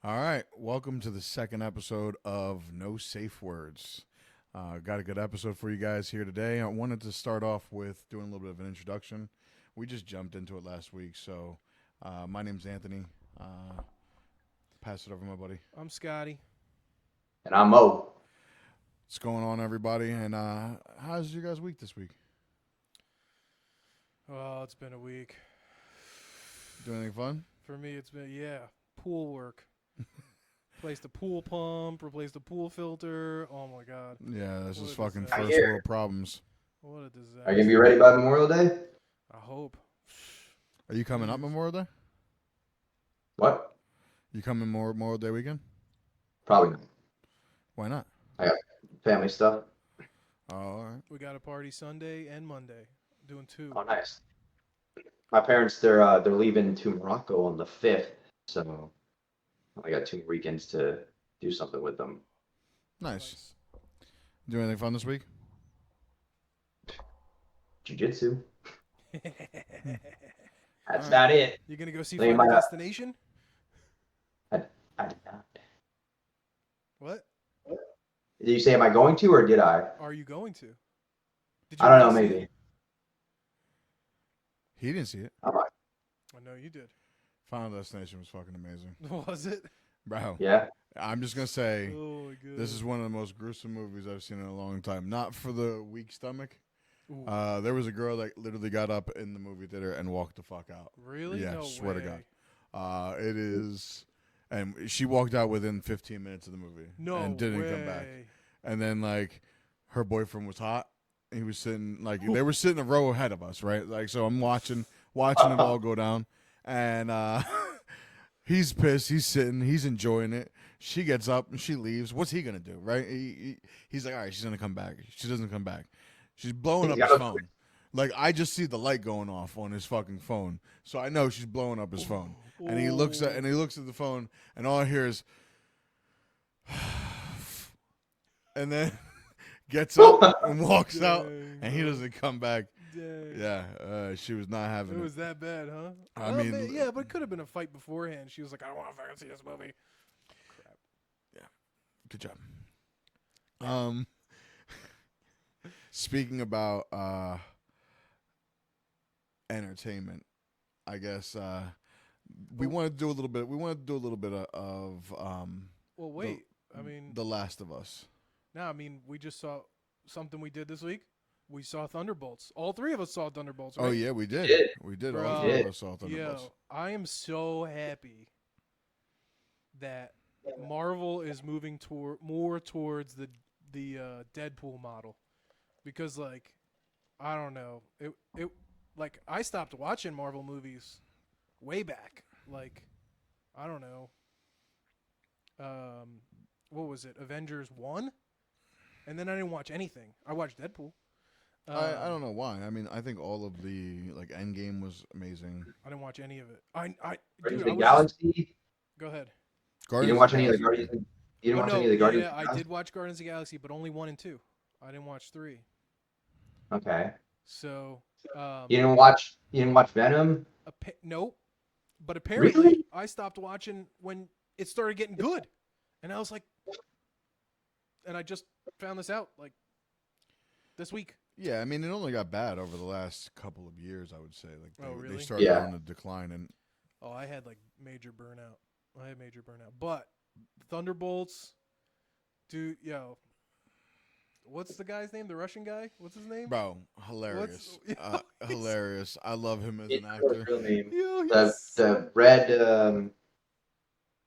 All right, welcome to the second episode of No Safe Words. Got a good episode for you guys here today. I wanted to start off with doing a little bit of an introduction. We just jumped into it last week, so my name's Anthony. Pass it over to my buddy. I'm Scotty. And I'm Mo. What's going on, everybody? And how's your guys' week this week? Oh, it's been a week. Doing anything fun? For me, it's been, pool work. Replace the pool pump, replace the pool filter. Oh, my God. Yeah, this What is a fucking disaster. first world problems. What a disaster. Are you going to be ready by Memorial Day? I hope. Are you coming up Memorial Day? What? You coming Memorial Day weekend? Probably not. Why not? I got family stuff. Oh, all right. We got a party Sunday and Monday. Doing two. Oh, nice. My parents, they're leaving to Morocco on the 5th, so I got 2 weekends to do something with them. Nice. Do anything fun this week? Jiu-jitsu. That's Alright. about it. You going to go see They Final might- Destination? I did not. What? Did you say, am I going to, or did I? Are you going to? Did I don't know, already see maybe. He didn't see it. I might. it? I know you did. Final Destination was fucking amazing. Was it? Bro, Yeah? I'm just going to say Oh, my God. this is one of the most gruesome movies I've seen in a long time. Not for the weak stomach. Ooh, There was a girl that literally got up in the movie theater and walked the fuck out. really? yeah, No swear to way. God. It is... And she walked out within 15 minutes of the movie. No And didn't come back. way. And then, like, her boyfriend was hot. He was sitting, like, they were sitting a row ahead of us, right? Like, so I'm watching it all go down. And he's pissed. He's sitting. He's enjoying it. She gets up and she leaves. What's he going to do, right? He's like, all right, she's going to come back. She doesn't come back. She's blowing up his phone. Like, I just see the light going off on his fucking phone. So I know she's blowing up his phone. And he looks at the phone, and all I hear is, and then gets up and walks out, Dang, and he bro. doesn't come back. Dang. Yeah, she was not having It it. was that bad, huh? I Well, mean- yeah, but it could have been a fight beforehand. She was like, I don't want to fucking see this movie. Crap. Good job. Speaking about entertainment, I guess we want to do a little bit. We want to do a little bit of Well, wait. I mean, The Last of Us. we just saw something we did this week. We saw Thunderbolts. All three of us saw Thunderbolts, right? Oh yeah, we did. did. We did. Bro. All three of us saw Thunderbolts. Yo, I am so happy that Marvel is moving more towards the Deadpool model, because like I don't know, it like I stopped watching Marvel movies way back, like I don't know, what was it, Avengers 1, and then I didn't watch anything. I watched Deadpool. I don't know why. I mean, I think all of the like Endgame was amazing. I didn't watch any of it. I Guardians dude, of the I was Galaxy? go ahead. You didn't watch any of the Guardians? You didn't Oh, watch no, any of the Guardians? yeah, of the I Galaxy? did watch Guardians of the Galaxy, but only 1 and 2. I didn't watch 3. Okay. So, You didn't watch Venom? nope. But apparently, Really? I stopped watching when it started getting good, and I was like, and I just found this out like this week. Yeah, I mean, it only got bad over the last couple of years. I would say, like, Oh, they really? started Yeah. on a decline, and Oh, I had like major burnout. But Thunderbolts, dude, yo, what's the guy's name? The Russian guy? What's his name? bro, hilarious, What's- hilarious. I love him as It's an his actor. real name. Yo, The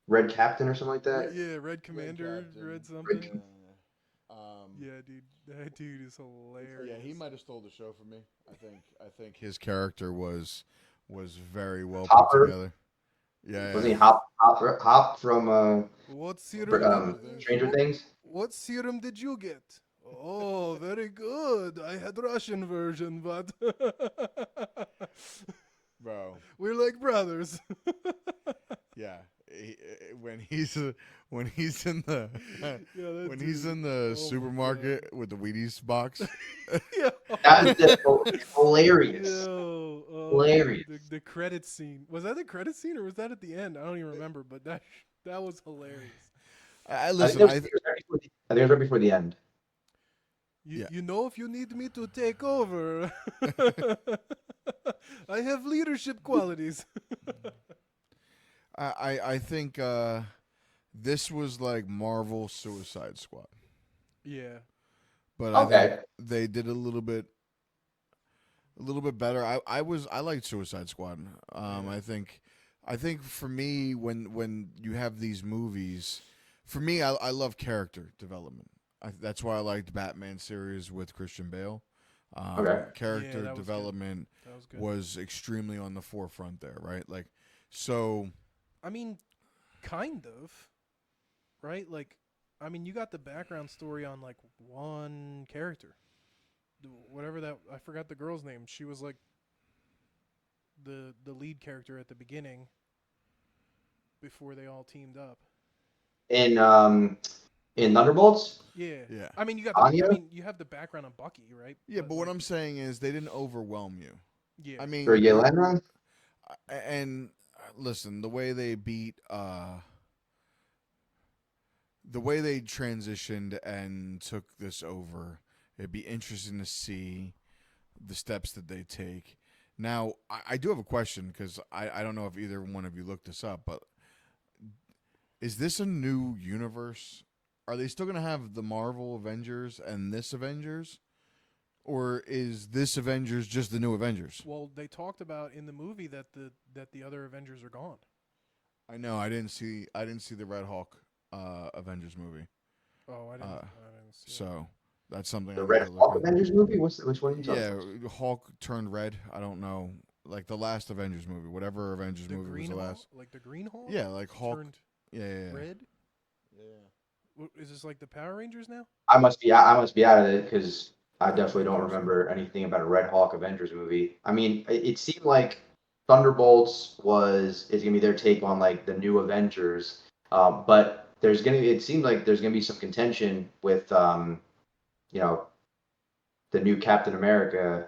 Red Captain or something like that? yeah, Red Commander, Captain. Red something. Red- Yeah, dude, that dude is hilarious. Yeah, he might have stole the show from me. I think his character was very well Hopper? put together. Yeah, Wasn't he yeah. Hop from What serum? Stranger Things? What serum did you get? Oh, very good. I had Russian version, but Bro. we're like brothers. Yeah, when he's when he's in the that when he's dude. in the Oh my supermarket with the Wheaties box. Yeah. That is hilarious. Yo, Hilarious. the credit scene. Was that the credit scene or was that at the end? I don't even remember, but that was hilarious. I I think listen. that was, I think it was right before the, I think it was right before the end. Yeah. You know, if you need me to take over, I have leadership qualities. I think this was like Marvel Suicide Squad, Yeah. but I think Okay. they did a little bit better. I liked Suicide Squad. Yeah. I think for me when you have these movies, for me I love character development. That's why I liked Batman series with Christian Bale. Okay. Character Yeah, that was good. development That was good. was extremely on the forefront there, right? Like, so I mean, kind of, right? Like, I mean, you got the background story on like one character, whatever that. I forgot the girl's name. She was like the lead character at the beginning before they all teamed up. In Thunderbolts, Yeah. yeah, I mean, Anya you have the background on Bucky, right? yeah. But what like, I'm saying is they didn't overwhelm you. yeah. I or mean, Yelena. and listen, the way they beat, the way they transitioned and took this over, it'd be interesting to see the steps that they take. Now, I do have a question because I don't know if either one of you looked this up, but is this a new universe? Are they still going to have the Marvel Avengers and this Avengers? Or is this Avengers just the new Avengers? Well, they talked about in the movie that the other Avengers are gone. I know I didn't see the Red Hawk Avengers movie. Oh, I didn't see it. So that's something The I need Red to look Hawk into. Avengers movie. Which one are you talking Yeah, about? Hulk turned red. I don't know, like the last Avengers movie, whatever Avengers The movie was Green the Hawk, last. like the Green Hawk, Yeah, like Hulk. turned Yeah. red. Yeah. Is this like the Power Rangers now? I must be out of it because I I definitely think don't so. remember anything about a Red Hawk Avengers movie. I mean, it seemed like Thunderbolts is gonna be their take on like the new Avengers, but it seemed like there's gonna be some contention with you know, the new Captain America.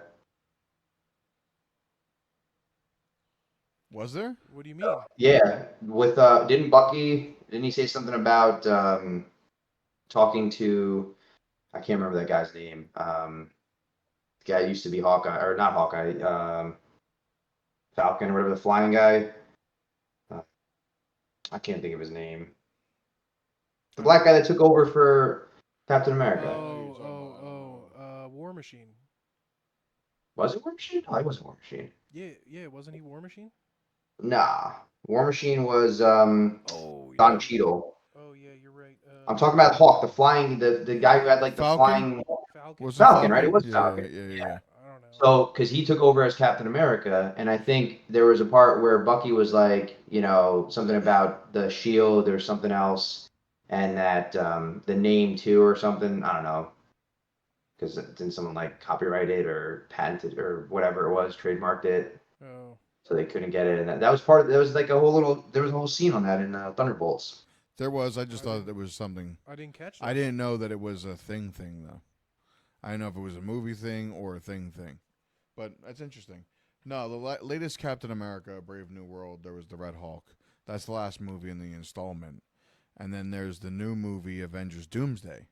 Was there? What do you mean? Yeah, with didn't he say something about talking to, I can't remember that guy's name. The guy used to be Hawkeye, or not Hawkeye, Falcon or whatever, the flying guy. Uh, I can't think of his name. The black guy that took over for Captain America. War Machine. Was it War Machine? Oh, he wasn't War Machine. Yeah, wasn't he War Machine? Nah, War Machine was Oh, Don yeah. Cheadle. Oh, yeah, you're right. I'm talking about Hawk, the flying, the guy who had like the Falcon? flying Falcon. Was it Falcon, right? It was Yeah, Falcon. yeah. I don't know. So, because he took over as Captain America, and I think there was a part where Bucky was like, something about the shield or something else, and that the name too or something. I don't know, because didn't someone like copyright it or patent it or whatever it was, trademarked it, Oh, so they couldn't get it. And that was part of. There was like a whole little. There was a whole scene on that in Thunderbolts. There was. I just I thought didn't- there was something. I didn't catch that. I didn't know that it was a thing though. I didn't know if it was a movie thing or a thing. But that's interesting. No, the latest Captain America: Brave New World. There was the Red Hulk. That's the last movie in the installment, and then there's the new movie Avengers: Doomsday.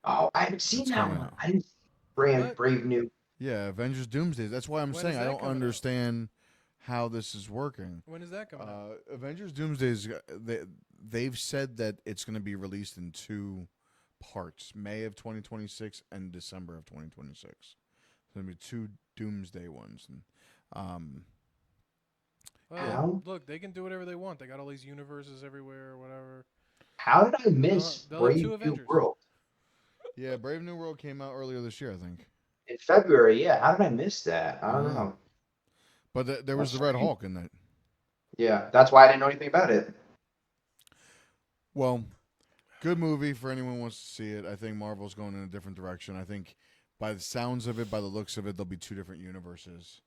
Oh, I haven't seen That's that coming one. out. I didn't. Brave, What? Brave New. Yeah, Avengers: Doomsday. That's why I'm When saying is I that don't coming out? understand how this is working. When is that coming out? Avengers: Doomsday is they've said that it's going to be released in two parts: May of 2026 and December of 2026. It's going to be two Doomsday ones. And, How? Look, they can do whatever they want. They got all these universes everywhere, or whatever. How did I miss They'll have two Brave New Avengers. World? yeah, Brave New World came out earlier this year, I think. In February, yeah. How did I miss that? I don't know. But there was That's the Red strange. Hulk in that. Yeah, that's why I didn't know anything about it. Well, good movie for anyone who wants to see it. I think Marvel's going in a different direction. I think by the sounds of it, by the looks of it, there'll be two different universes.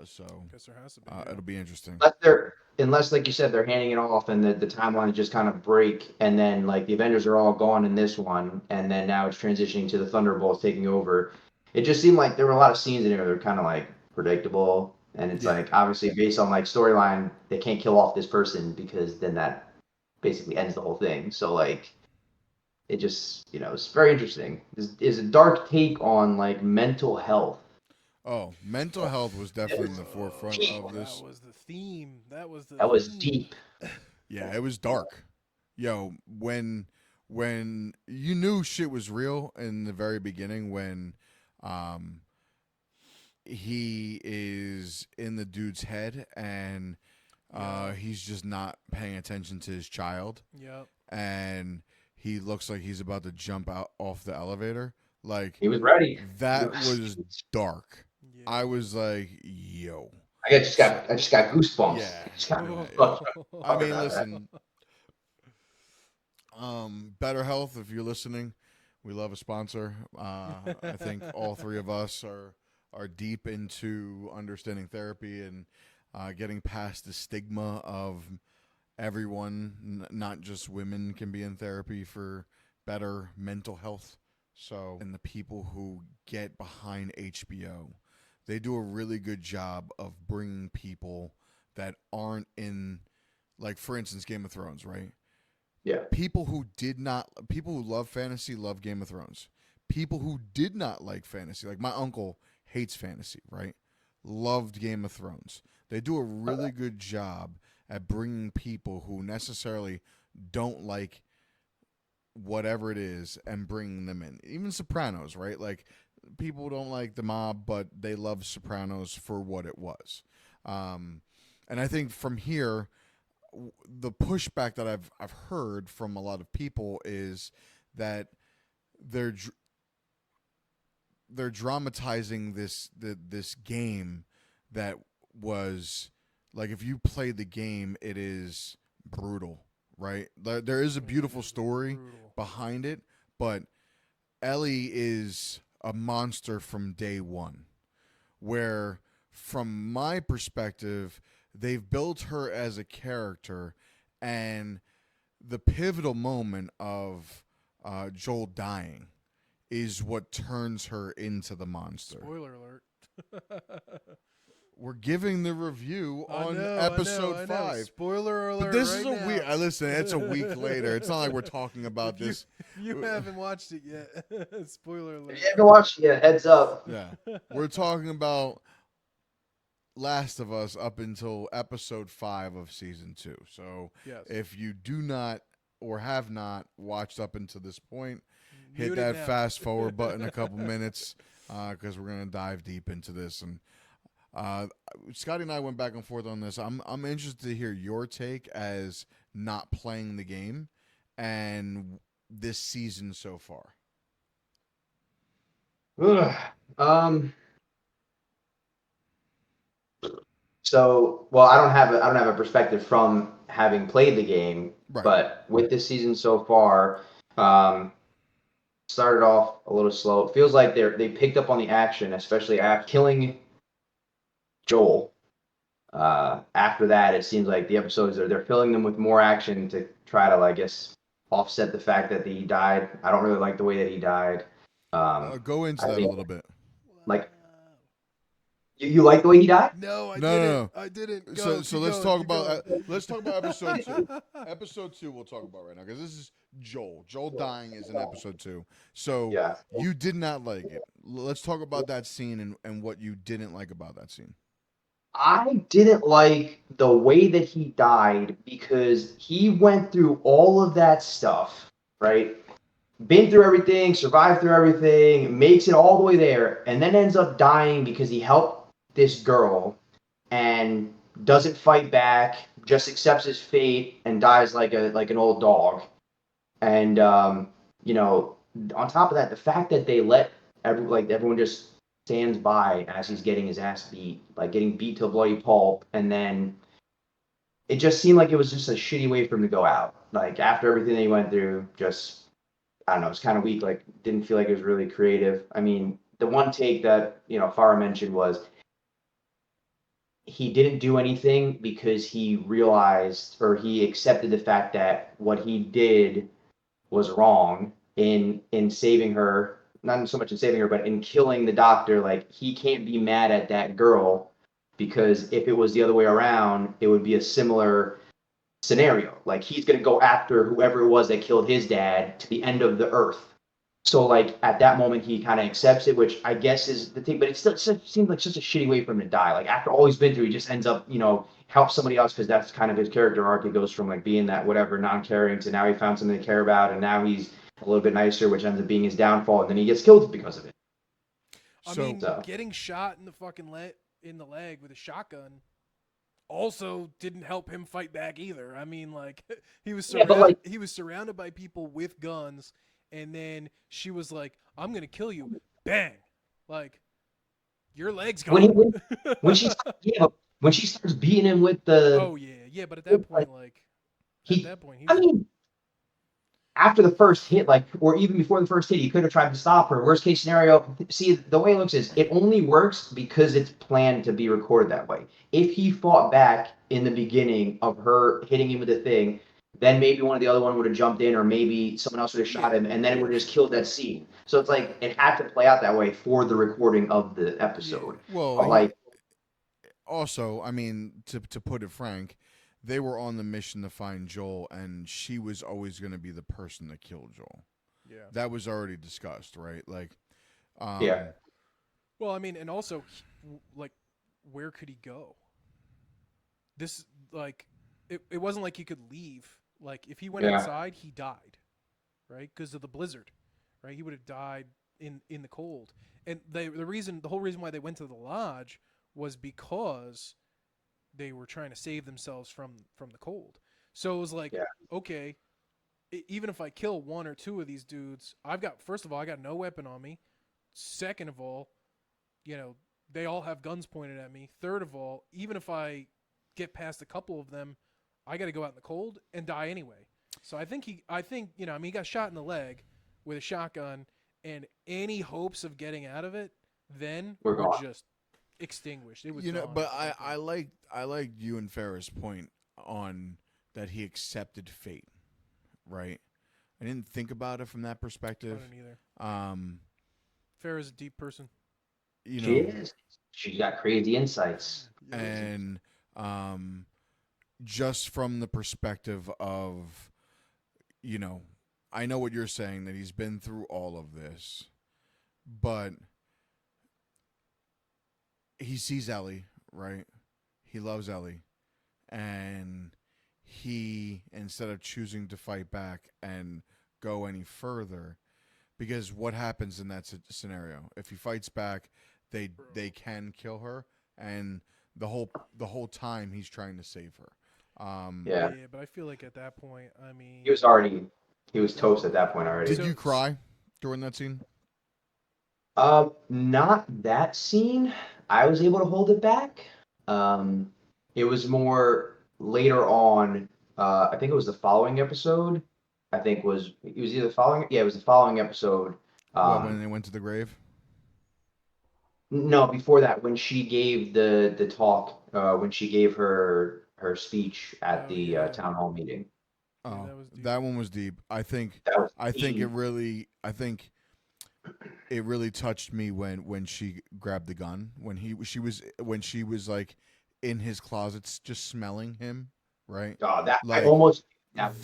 So Guess there has to be. it'll be interesting. Unless like you said, they're handing it off and the timeline just kind of break, and then like the Avengers are all gone in this one, and then now it's transitioning to the Thunderbolts taking over. It just seemed like there were a lot of scenes in there that were kind of like predictable, and it's Yeah. like obviously based on like storyline, they can't kill off this person because then that basically ends the whole thing. So like it just it's very interesting. Is a dark take on like mental health. Oh, mental health was definitely in the forefront of That this. was the theme. That was the That was theme. deep. Yeah, it was dark. Yo, when you knew shit was real in the very beginning, when um he is in the dude's head and Yeah. he's just not paying attention to his child, Yep. and he looks like he's about to jump out off the elevator. Like He was ready. that was dark. Yeah. I was like, yo. I just got goosebumps. Yeah. I just got Yeah. goosebumps. I mean, about that. listen. Better Health, if you're listening, we love a sponsor. I think all three of us are deep into understanding therapy and getting past the stigma of everyone, not just women, can be in therapy for better mental health. So, and the people who get behind HBO, they do a really good job of bringing people that aren't in, like, for instance, Game of Thrones, right? Yeah. People who love fantasy love Game of Thrones. People who did not like fantasy, like my uncle hates fantasy, right? Loved Game of Thrones. They do a really good job at bringing people who necessarily don't like whatever it is and bringing them in. Even Sopranos, right? Like people don't like the mob, but they love Sopranos for what it was. And I think from here, the pushback that I've heard from a lot of people is that they're dramatizing this game that was like, if you play the game, it is brutal, right? There is a beautiful story behind it, but Ellie is a monster from day one. Where, from my perspective, they've built her as a character, and the pivotal moment of Joel dying is what turns her into the monster. Spoiler alert. We're giving the review on I episode know. 5. Spoiler alert. But this right is a now. week. Listen, it's a week later. It's not like we're talking about this. If you haven't watched it yet, spoiler alert. If you haven't watched it yet, heads up. Yeah, we're talking about Last of Us up until episode 5 of season 2. So Yes. if you do not or have not watched up until this point, hit Mute it that now. fast forward button a couple minutes, because we're gonna dive deep into this. And Scotty and I went back and forth on this. I'm interested to hear your take as not playing the game and this season so far. So, well, I don't have a perspective from having played the game, Right. but with this season so far, started off a little slow. It feels like they picked up on the action, especially after killing Joel. After that, it seems like the episodes they're filling them with more action to try to, I guess, offset the fact that he died. I don't really like the way that he died. Go into I that a think- little bit. Like, you like the way he died? No, I No, didn't. no. I didn't. So let's talk about episode 2. Episode. Episode 2 we'll talk about right now, because this is Joel. Joel dying is in episode 2. So Yeah. you did not like it. Let's talk about that scene and what you didn't like about that scene. I didn't like the way that he died because he went through all of that stuff, right? Been through everything, survived through everything, makes it all the way there, and then ends up dying because he helped this girl and doesn't fight back, just accepts his fate and dies like an old dog. And on top of that, the fact that they let everyone just stands by as he's getting his ass beat, like getting beat to a bloody pulp, and then it just seemed like it was just a shitty way for him to go out. Like after everything that he went through, just I don't know, it's kind of weak. Like didn't feel like it was really creative. I mean, the one take that Farah mentioned was he didn't do anything because he realized or he accepted the fact that what he did was wrong in saving her, not so much in saving her, but in killing the doctor. Like he can't be mad at that girl because if it was the other way around, it would be a similar scenario. Like he's gonna go after whoever it was that killed his dad to the end of the earth. So like at that moment he kind of accepts it, which I guess is the thing. But it still seems like such a shitty way for him to die. Like after all he's been through, he just ends up help somebody else because that's kind of his character arc. He goes from like being that whatever non-caring to now he found something to care about, and now he's a little bit nicer, which ends up being his downfall, and then he gets killed because of it. I So mean, getting shot in the fucking in the leg with a shotgun also didn't help him fight back either. I mean, like he was surrounded by people with guns, and then she was like, "I'm gonna kill you!" Bang! Like your leg's when gone. when she when she starts beating him with the Oh yeah, but at that point, like he, he's. I mean, after the first hit, like, or even before the first hit, he could have tried to stop her. Worst case scenario, see, the way it looks is it only works because it's planned to be recorded that way. If he fought back in the beginning of her hitting him with the thing, then maybe one of the other one would have jumped in, or maybe someone else would have shot him, and then it would have just killed that scene. So it's like it had to play out that way for the recording of the episode. well, But like, also, I mean, to put it frank, they were on the mission to find Joel, and she was always going to be the person that killed Joel. Yeah. That was already discussed, right? Like, yeah, Well, I mean, and also, like, where could he go? This, like, it wasn't like he could leave. Like, if he went yeah, outside, he died, right? Because of the blizzard, right? He would have died in the cold. And the whole reason why they went to the lodge was because they were trying to save themselves from the cold. So it was like, yeah, okay, even if I kill one or two of these dudes, first of all, I got no weapon on me. Second of all, they all have guns pointed at me. Third of all, even if I get past a couple of them, I got to go out in the cold and die anyway. So he got shot in the leg with a shotgun, and any hopes of getting out of it then we're were gone. just extinguished. It was but gone. I like you and Ferris' point on that he accepted fate, right? I didn't think about it from that I perspective. don't either. Um, Fair is a deep person. you She know, is. She got crazy insights. and um, just from the perspective of, you know, I know what you're saying that he's been through all of this, but he sees Ellie, right? He loves Ellie, and he, instead of choosing to fight back and go any further, because what happens in that scenario? If he fights back, they can kill her, and the whole time he's trying to save her. Yeah. Yeah, but I feel like at that point, I mean, He was toast at that point already. Did you cry during that scene? Not that scene. I was able to hold it back. Um, it was more later on. I think it was the following episode. I think it was either following. Yeah, it was the following episode. What, when Um, they went to the grave? no, before that, when she gave the talk, when she gave her speech at oh the yeah, town hall meeting. yeah, Oh, that was deep. that one was deep. I think That was I think it deep. really I think it really touched me when she grabbed the gun, when she was like in his closets just smelling him, right? Oh, that I Like almost that was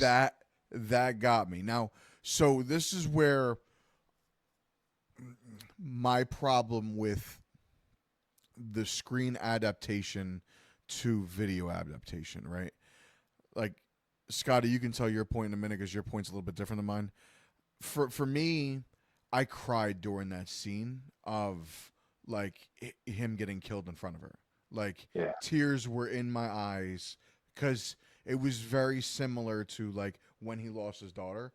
that got me. Now, so this is where my problem with the screen adaptation to video adaptation, right? Like, Scotty, you can tell your point in a minute because your point's a little bit different than mine. For me, I cried during that scene of like him getting killed in front of her. Like, yeah. tears were in my eyes because it was very similar to like when he lost his daughter,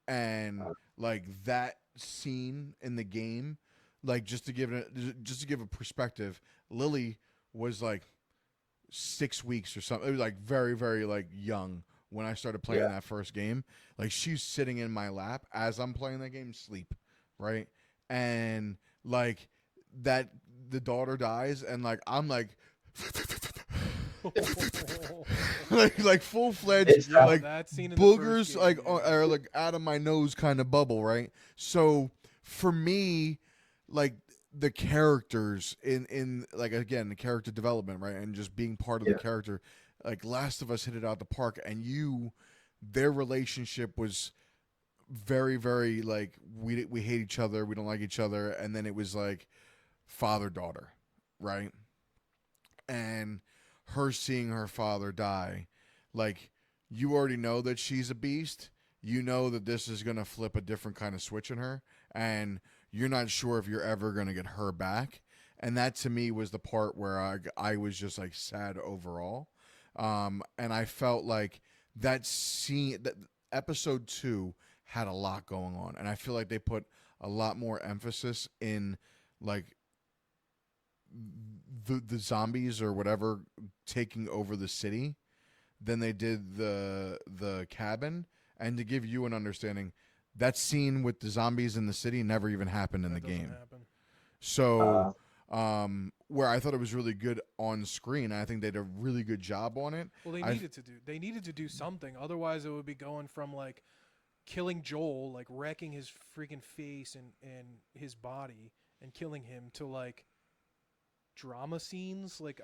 and like that scene in the game, like just to give a perspective, Lily was like 6 weeks or something. It was like very, very like young when I started playing Yeah. that first game. Like she's sitting in my lap as I'm playing that game, sleep, right? And like that, the daughter dies, and like I'm like like full fledged It's tough. like that scene in the boogers first like game, yeah. are like out of my nose kind of bubble, right? So for me, like the characters in like again the character development, right, and just being part of the Yeah. character, like Last of Us hit it out the park, and their relationship was very very like we hate each other, we don't like each other, and then it was like father daughter, right? And her seeing her father die, like you already know that she's a beast. You know that this is gonna flip a different kind of switch in her, and you're not sure if you're ever gonna get her back. And that to me was the part where I was just like sad overall, and I felt like that scene that episode 2 had a lot going on, and I feel like they put a lot more emphasis in like the zombies or whatever taking over the city than they did the cabin. And to give you an understanding, that scene with the zombies in the city never even happened in That the doesn't game. happen. So where I thought it was really good on screen, I think they did a really good job on it. Well, they needed to do something. Otherwise, it would be going from like killing Joel, like wrecking his freaking face and his body and killing him, to like drama scenes. Like,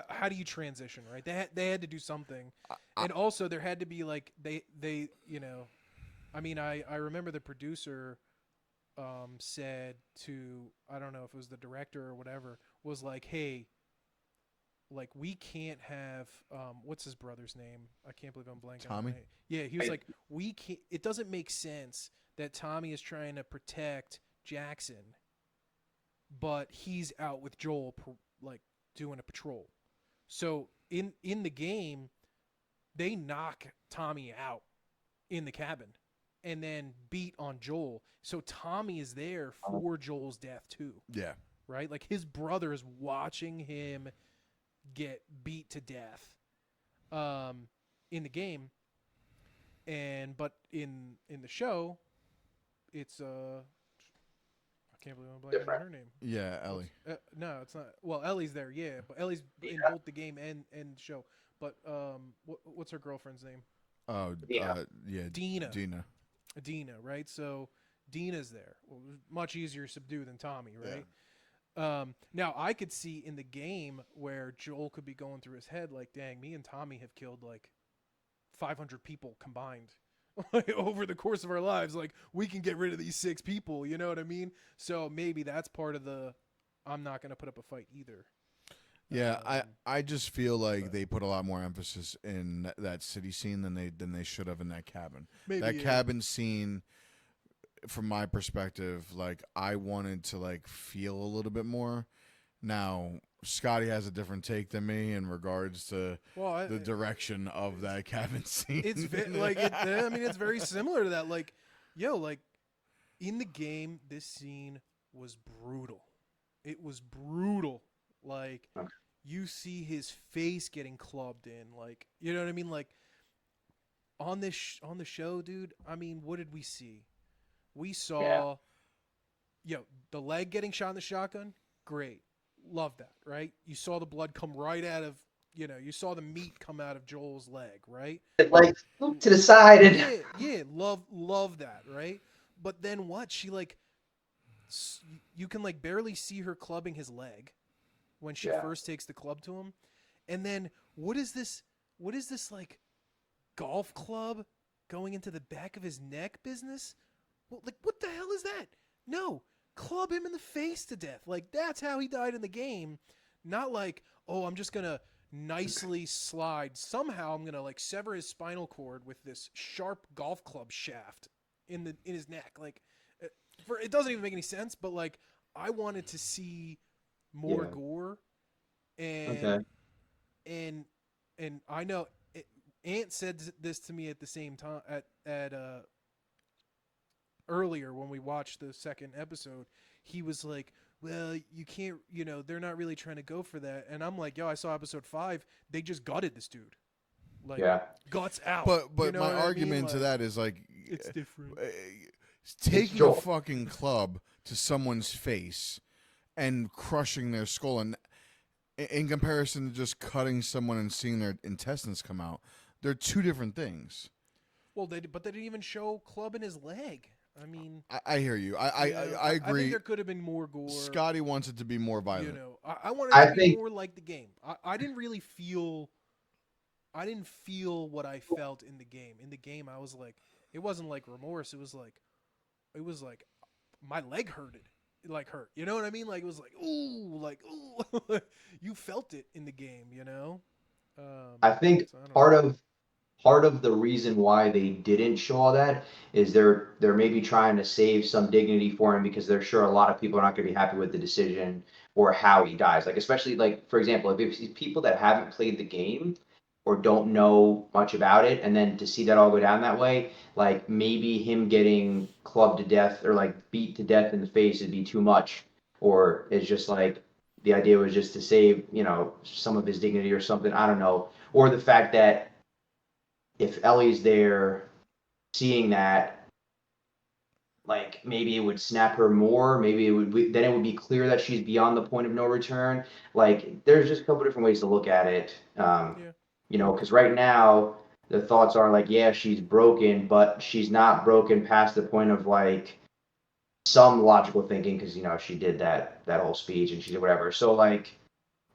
how do you transition, right? They had to do something, and also there had to be like they you know, I mean, I remember the producer said to, I don't know if it was the director or whatever, was like, hey, like we can't have what's his brother's name? I can't believe I'm blanking on Tommy? it. Yeah, he was like, we can't. It doesn't make sense that Tommy is trying to protect Jackson, but he's out with Joel, like doing a patrol. So in the game, they knock Tommy out in the cabin, and then beat on Joel. So Tommy is there for Joel's death too, Yeah. right? Like his brother is watching him get beat to death in the game, but in the show, it's I can't believe I'm blanking on her name. Yeah, Ellie. No, it's not. Well, Ellie's there, yeah, but Ellie's in both the game and the show. But what's her girlfriend's name? Oh, Dina. yeah, Dina. Dina, right? So Dina's there. Well, much easier to subdue than Tommy, right? Yeah. Now I could see in the game where Joel could be going through his head like, dang, me and Tommy have killed like 500 people combined over the course of our lives. Like, we can get rid of these 6 people, you know what I mean? So maybe that's part of the I'm not going to put up a fight either. Yeah, I just feel like they put a lot more emphasis in that city scene than they should have in that cabin. Maybe, that yeah. cabin scene, from my perspective, like I wanted to like feel a little bit more. Now, Scotty has a different take than me in regards to the direction of that cabin scene. It's I mean, it's very similar to that. Like, like in the game, this scene was brutal. It was brutal. Like, you see his face getting clubbed in. Like, you know what I mean? Like, on the show, dude. I mean, what did we see? We saw, the leg getting shot in the shotgun. Great. Love that, right? You saw the blood come right out of, you saw the meat come out of Joel's leg, right? Like, look to the side. And Love that, right? But then what? She, like, you can, like, barely see her clubbing his leg when she first takes the club to him. And then what is this, like, golf club going into the back of his neck business? Well, like, what the hell is that? No, club him in the face to death. Like, that's how he died in the game. Not like, oh, I'm just going to nicely slide. Somehow I'm going to, like, sever his spinal cord with this sharp golf club shaft in his neck. Like, it doesn't even make any sense, but, like, I wanted to see more gore. And I know Ant said this to me at the same time at earlier when we watched the second episode. He was like, well, you can't, they're not really trying to go for that. And I'm like, I saw episode 5. They just gutted this dude. Like, guts out. But my argument to that is like, it's different. Taking a fucking club to someone's face and crushing their skull, and in comparison to just cutting someone and seeing their intestines come out. They're two different things. Well, but they didn't even show clubbing his leg. I mean, I hear you. I I agree. think there could have been more gore. Scotty wants it to be more violent. You know, I wanted I it to be think more like the game. I didn't really feel. I didn't feel what I felt in the game. In the game, I was like, it wasn't like remorse. It was like my leg hurted. It like hurt. You know what I mean? Like it was like ooh. You felt it in the game. You know. I think So I don't part know. of part of the reason why they didn't show all that is they're maybe trying to save some dignity for him because they're sure a lot of people are not going to be happy with the decision or how he dies. Like especially like for example, if it's people that haven't played the game or don't know much about it, and then to see that all go down that way, like maybe him getting clubbed to death or like beat to death in the face would be too much, or it's just like the idea was just to save some of his dignity or something. I don't know, or the fact that if Ellie's there seeing that, like maybe it would snap her more. Maybe then it would be clear that she's beyond the point of no return. Like there's just a couple different ways to look at it. Yeah. Because right now the thoughts are like, yeah, she's broken, but she's not broken past the point of like some logical thinking because she did that whole speech and she did whatever. So like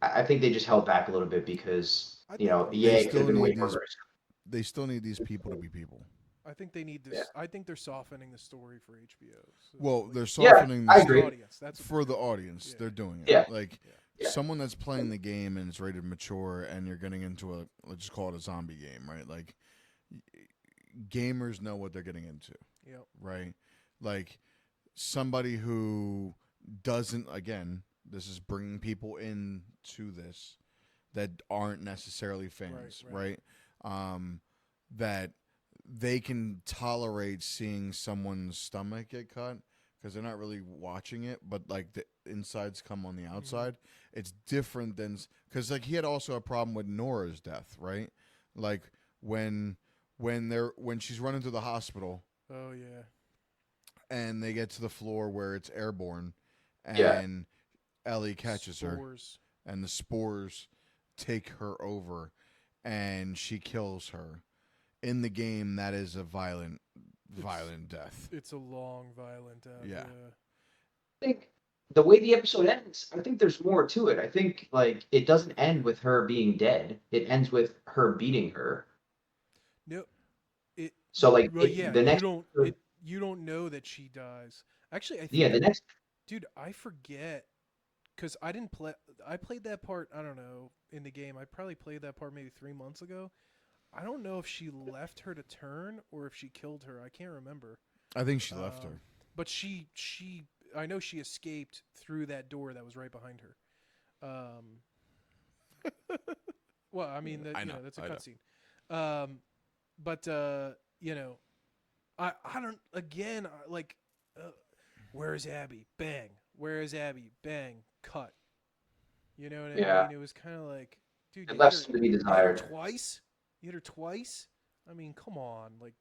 I think they just held back a little bit because I think yeah, They it could have still been way need more these. gruesome. They still need these people to be people. I think they need Yeah. this. I think they're softening the story for HBO. So, Well, like, they're Yeah, softening the I for the agree. audience. That's what for they're the doing. audience. Yeah. They're doing it. Yeah. Like Yeah. Yeah. someone that's playing the game and it's rated mature, and you're getting into a, let's just call it a zombie game, right? Like gamers know what they're getting into, Yep. right? Like somebody who doesn't, again, this is bringing people into this that aren't necessarily fans, Right. right? That they can tolerate seeing someone's stomach get cut because they're not really watching it, but like the insides come on the outside. It's different than because like he had also a problem with Nora's death, right? Like when when she's running through the hospital Oh yeah. and they get to the floor where it's airborne, Yeah. and Ellie catches her, Spores. and the spores take her over, and she kills her. In the game, that is a violent death. It's a long, violent death. Yeah. I think the way the episode ends, I think there's more to it. I think like it doesn't end with her being dead. It ends with her beating her. No. It. So like Well, yeah. the next You don't know that she dies. Actually, I yeah, think. the next Dude, I forget. Because I didn't play. I played that part. I don't know in the game. I probably played that part maybe 3 months ago. I don't know if she left her to turn or if she killed her. I can't remember. I think she left her. But she I know she escaped through that door that was right behind her. Well, I mean, I know, that's a I know. cutscene. But I don't. Again, like, where is Abby? Bang. Where is Abby? Bang. Cut. You know what I Yeah. mean? It was kind of like, dude, it left some to be you hit her desired. twice. You hit her twice. I mean, come on, like,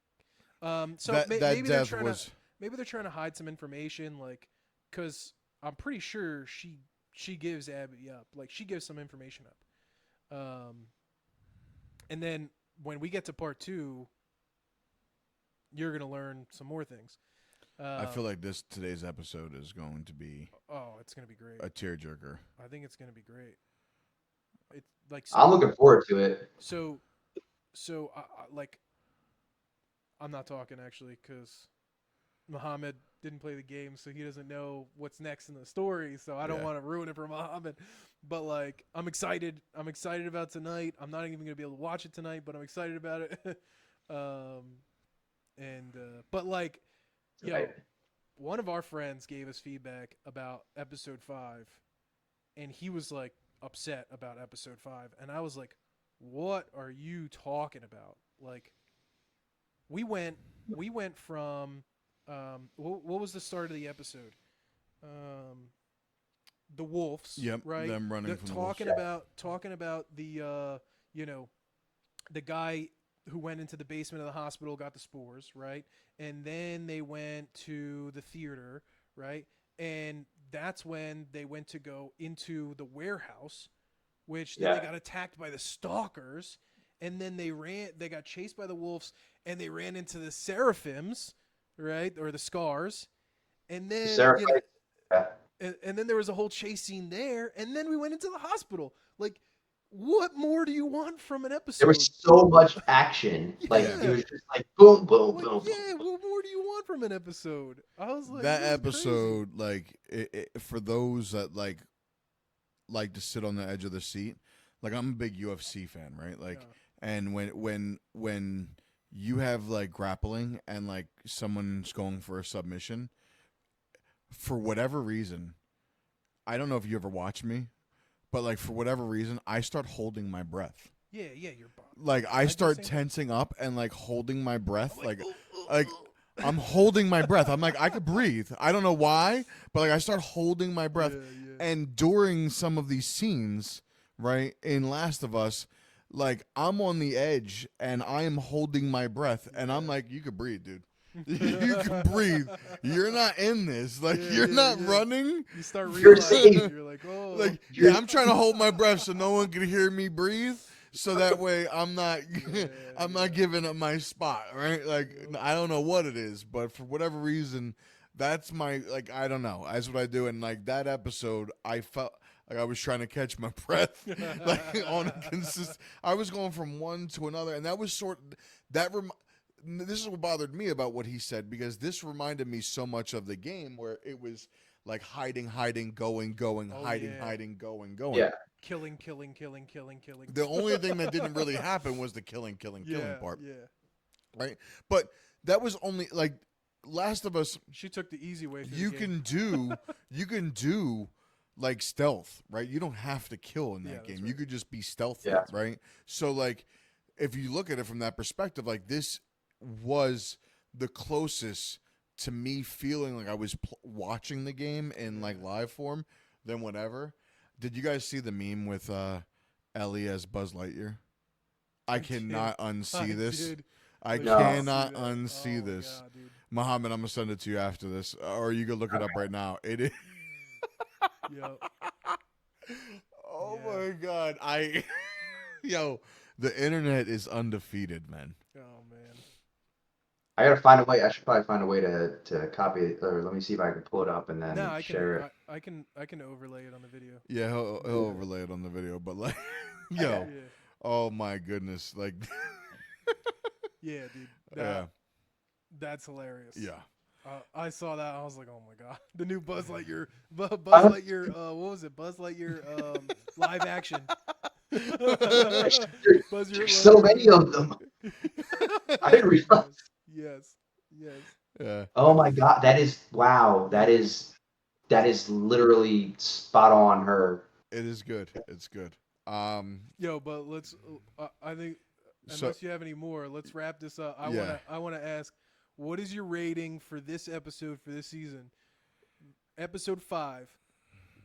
so That maybe they're death trying was. to maybe they're trying to hide some information, like, because I'm pretty sure she gives Abby up, like she gives some information up, and then when we get to part 2, you're gonna learn some more things. I feel like today's episode is going to be Oh, it's gonna be great. a tearjerker. I think it's gonna be great. It's like I'm looking forward to it. So like, I'm not talking actually because Muhammad didn't play the game, so he doesn't know what's next in the story. So I don't Yeah. want to ruin it for Muhammad. But like, I'm excited. I'm excited about tonight. I'm not even gonna be able to watch it tonight, but I'm excited about it. But like, yo, Right. one of our friends gave us feedback about episode 5, and he was like upset about episode 5, and I was like, what are you talking about? Like, we went from what was the start of the episode? The wolves, Yep, right? them running from the wolves. Talking about the the guy who went into the basement of the hospital, got the spores, right? And then they went to the theater, right? And that's when they went to go into the warehouse, which then they got attacked by the stalkers, and then they got chased by the wolves, and they ran into the seraphims, right, or the scars, and then and then there was a whole chase scene there, and then we went into the hospital. Like, what more do you want from an episode? There was so much action. Yeah. Like, it was just like boom, boom, Like, boom. yeah, what more do you want from an episode? I was like, that this is episode, like, for those that like to sit on the edge of the seat, like, I'm a big UFC fan, right? Like, and when you have like grappling and like someone's going for a submission, for whatever reason, I don't know if you ever watch me, but like for whatever reason, I start holding my breath. Yeah, your body. Like I start tensing up and like holding my breath, like I'm holding my breath. I'm like, I could breathe. I don't know why, but like I start holding my breath. Yeah. And during some of these scenes, right, in Last of Us, like I'm on the edge and I am holding my breath, and I'm like, you could breathe, dude. You can breathe. You're not in this. Like, you're not running. You start realizing you're like, oh. Like, yeah, I'm trying to hold my breath so no one can hear me breathe. So that way I'm not I'm not giving up my spot, right? Like, I don't know what it is, but for whatever reason, that's my, like, I don't know. That's what I do. And like that episode, I felt like I was trying to catch my breath, like on a consistent. I was going from one to another, and that was this is what bothered me about what he said, because this reminded me so much of the game where it was like hiding, going, hiding, going. Yeah. Killing. The only thing that didn't really happen was the killing part. Yeah. Right? But that was only like Last of Us. She took the easy way through You the can do like stealth, right? You don't have to kill in that game. Right. You could just be stealthy, Yeah. right? So like if you look at it from that perspective, like this was the closest to me feeling like I was watching the game in like live form than whatever. Did you guys see the meme with Ellie as Buzz Lightyer? I cannot unsee this. I cannot unsee this. God, dude. Muhammad, I'm gonna send it to you after this, or you can look it up right now. It is. Yo. Oh my God! Yo, the internet is undefeated, man. Oh man. I gotta find a way. I should probably find a way to copy it, or let me see if I can pull it up and then No, share it. I can overlay it on the video. Yeah, he'll overlay it on the video, but like, yo, oh my goodness, like, yeah, dude. That's hilarious. Yeah. I saw that. I was like, oh my God, the new Buzz Lightyear. Buzz Lightyear. What was it? Buzz Lightyear. Live action. There's so many of them. I didn't realize. Yes. Yeah. Oh my God, that is wow. That is literally spot on her. It is good. It's good. Yo, but let's. I think unless you have any more, let's wrap this up. I want to ask, what is your rating for this episode for this season? Episode 5.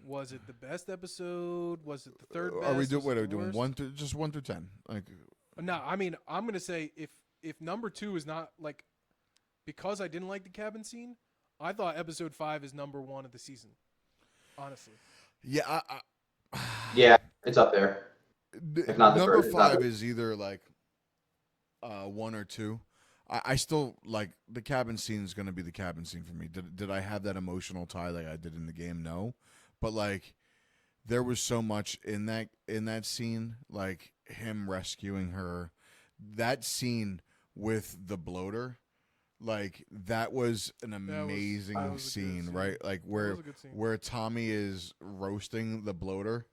Was it the best episode? Was it the third best? Are we doing 1 through 10? Like, no, I mean, I'm gonna say if number 2 is not like, because I didn't like the cabin scene, I thought episode 5 is number 1 of the season. Honestly. Yeah, yeah, it's up there. If not the number first, 5 is either like 1 or 2. I still like the cabin scene is going to be the cabin scene for me. Did I have that emotional tie like I did in the game? No, but like there was so much in that scene, like him rescuing her, that scene with the bloater, like that was an amazing scene, right? Like where Tommy is roasting the bloater.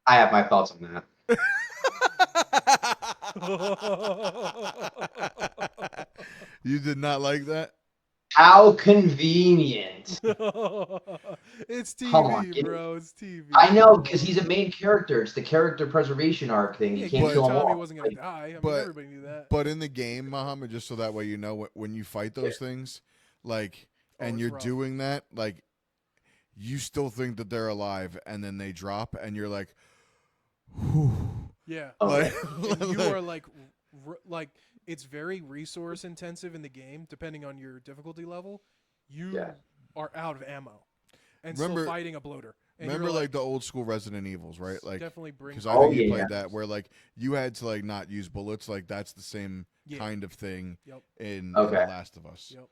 I have my thoughts on that. You did not like that? How convenient. It's TV, on, bro. It's TV. I know, because he's a main character. It's the character preservation arc thing. You can't kill him Tommy all. wasn't going to die. I mean, everybody knew that. But in the game, Muhammad, just so that way you know, when you fight those things, like, and you're doing that, like, you still think that they're alive, and then they drop, and you're like, whew. Yeah. Like, and you are like it's very resource intensive in the game, depending on your difficulty level. You are out of ammo and still fighting a bloater. And Remember, you're like the old school Resident Evils, right? Like, definitely bring. because I Oh, think you yeah. played that where like you had to like not use bullets. Like that's the same Yeah. kind of thing Yep. in Okay. The Last of Us. Yep.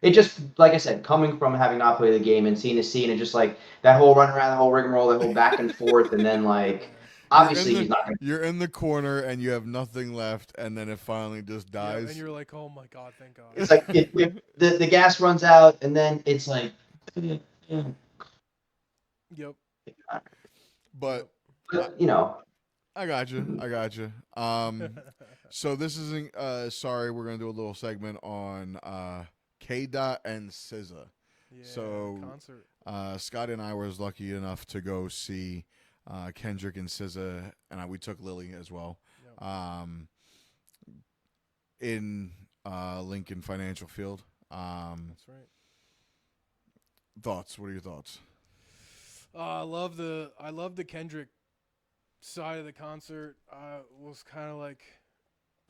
It just, like I said, coming from having not played the game and seeing the scene and just like that whole run around, the whole rigmarole, that whole back and forth, and then like Yeah. obviously he's not going to. You're in the corner and you have nothing left, and then it finally just Yeah, dies. and you're like, oh my god, thank God. It's like if the gas runs out, and then it's like. Yep. But But, you know, I got you. I got you. So this isn't. Sorry, we're gonna do a little segment on K. Dot and SZA. Yeah. So, Concert. Scotty and I was lucky enough to go see Kendrick and SZA, and we took Lily as well. Yep. In Lincoln Financial Field. That's right. Thoughts? What are your thoughts? I love the Kendrick side of the concert. Was kind of like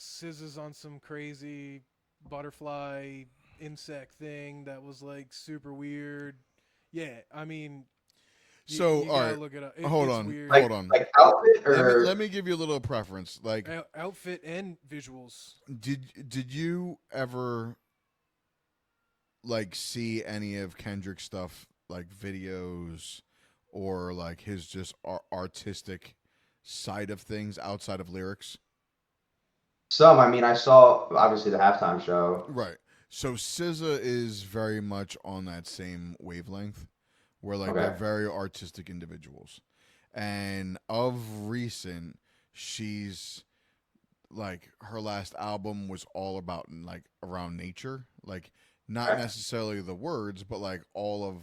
SZA's on some crazy butterfly insect thing that was like super weird. Yeah, I mean, So, you all gotta right, look it up. hold It's on, weird. like, hold on. like outfit or Let me give you a little preference. Like, Outfit and visuals. did you ever like see any of Kendrick's stuff, like videos, or like his just artistic side of things outside of lyrics? some. I mean, I saw obviously the halftime show. Right. So SZA is very much on that same wavelength, where like they're Okay. very artistic individuals, and of recent, she's like her last album was all about like around nature, like not Okay. necessarily the words, but like all of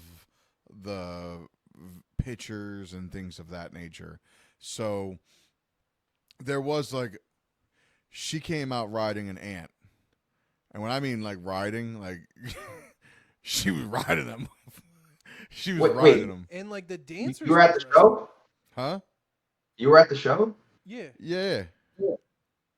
the pictures and things of that nature. So there was like she came out riding an ant. And when I mean like riding, like she was riding them. She was Wait, riding them. And like the You dancers. were at the dressed up. show? Huh? You were at the show? Yeah. Yeah.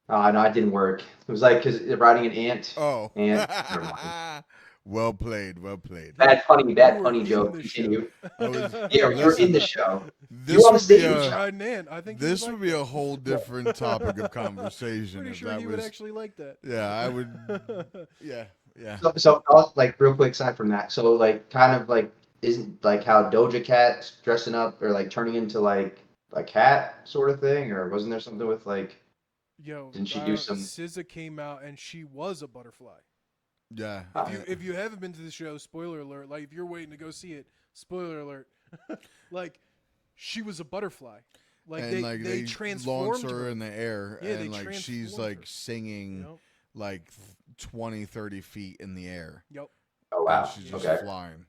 Oh, no, it didn't work. It was like because riding an ant. Oh. Ant. Never mind. Well played. Well played. Bad You funny were in joke. the Continue. I was, Yeah, we were in listen, the show. this on the would be stage. was a riding Ant. I think he this would would like be a that. whole different topic of conversation Pretty if sure that he was. would actually like that. Yeah, I would. Yeah, yeah. So like real quick aside from that, so like kind of like isn't like how Doja Cat's dressing up or like turning into like a cat sort of thing, or wasn't there something with like Yo, didn't she do some? SZA came out and she was a butterfly. Yeah. If you haven't been to the show, spoiler alert. Like if you're waiting to go see it, spoiler alert. Like she was a butterfly. Like and they launch transformed her in the air, Yeah, they and like she's transformed like her. singing Yep. like 20, 30 feet in the air. Yep. Oh And wow, she's just okay. flying,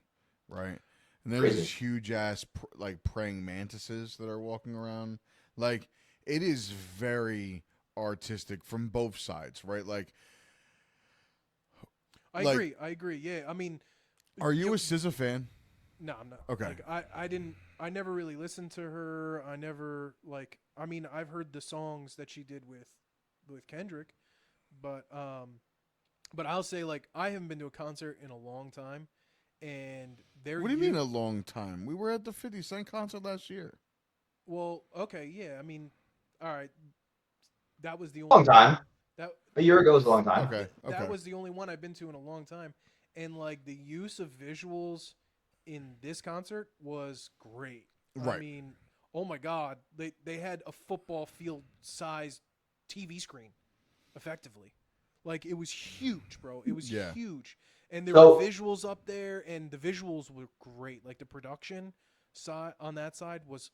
right? And there's Crazy. these huge ass like praying mantises that are walking around. Like it is very artistic from both sides, right? Like, I Like- agree. I agree. Yeah. I mean, are you a SZA fan? No, I'm not. Okay. Like, I never really listened to her. I never like. I mean, I've heard the songs that she did with Kendrick, but I'll say like I haven't been to a concert in a long time, and there. What do you mean a long time? We were at the 50 Cent concert last year. Well, okay, yeah. I mean, all right. That was the only Long time. one. That A year ago was a long time. Okay. Okay. that was the only one I've been to in a long time, and like the use of visuals in this concert was great. I Right. mean, oh my God, they had a football field sized TV screen, effectively. Like it was huge, bro. It was Yeah. huge, and there So- were visuals up there, and the visuals were great. Like the production side on that side was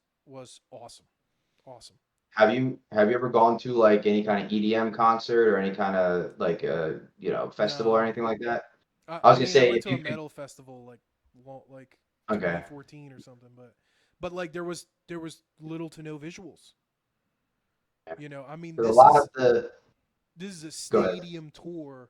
awesome, awesome. Have you ever gone to like any kind of EDM concert or any kind of like festival or No. anything like that? I was I gonna mean, say, I went if to you a could- metal festival like Okay. 2014 or something, but like there was little to no visuals. You know, I mean, There's a lot of this is a Go ahead. stadium tour.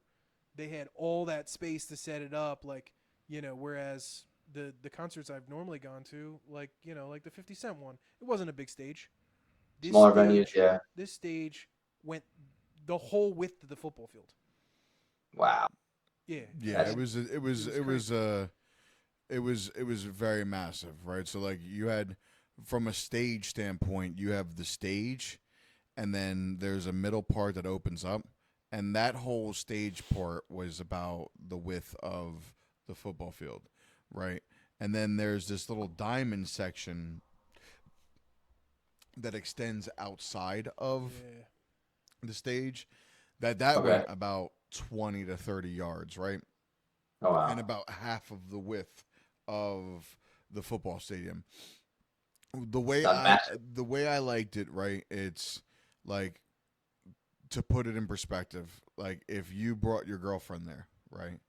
They had all that space to set it up, like whereas the concerts I've normally gone to, like like the 50 Cent one, it wasn't a big stage. This smaller stage, venues. Yeah. This stage went the whole width of the football field. Wow. Yeah. Yeah, That's- it was it was it was very massive, right? So like you had, from a stage standpoint, you have the stage, and then there's a middle part that opens up, and that whole stage part was about the width of the football field, right? And then there's this little diamond section that extends outside of Yeah. the stage that Okay. went about 20 to 30 yards, right? Oh wow. And about half of the width of the football stadium. Not massive. The way I liked it, right? It's like, to put it in perspective, like if you brought your girlfriend there, right?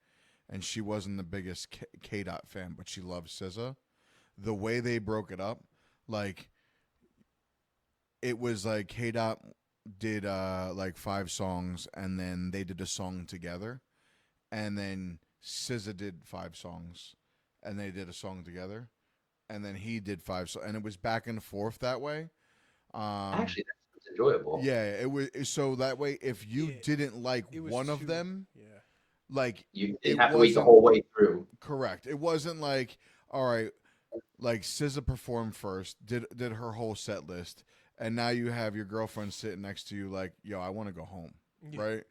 And she wasn't the biggest K-Dot fan, but she loves SZA. The way they broke it up, like it was like K-Dot did like 5 songs, and then they did a song together, and then SZA did 5 songs, and they did a song together, and then he did 5 songs, and it was back and forth that way. Actually, that's enjoyable. Yeah, it was, so that way if you Yeah, didn't like It was one of too- them, Yeah. like You it didn't have to wait the wasn't whole way through. correct. It wasn't like, all right, like SZA performed first, did her whole set list, and now you have your girlfriend sitting next to you like, yo, I want to go home, Yeah. right?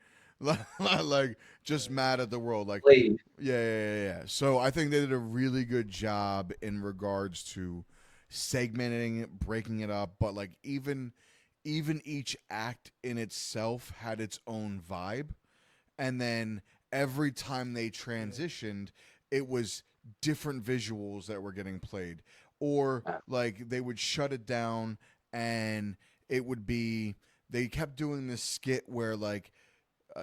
Like just mad at the world, like Played. yeah. So I think they did a really good job in regards to segmenting it, breaking it up, but like even each act in itself had its own vibe, and then every time they transitioned, it was different visuals that were getting played, or like they would shut it down, and it would be, they kept doing this skit where like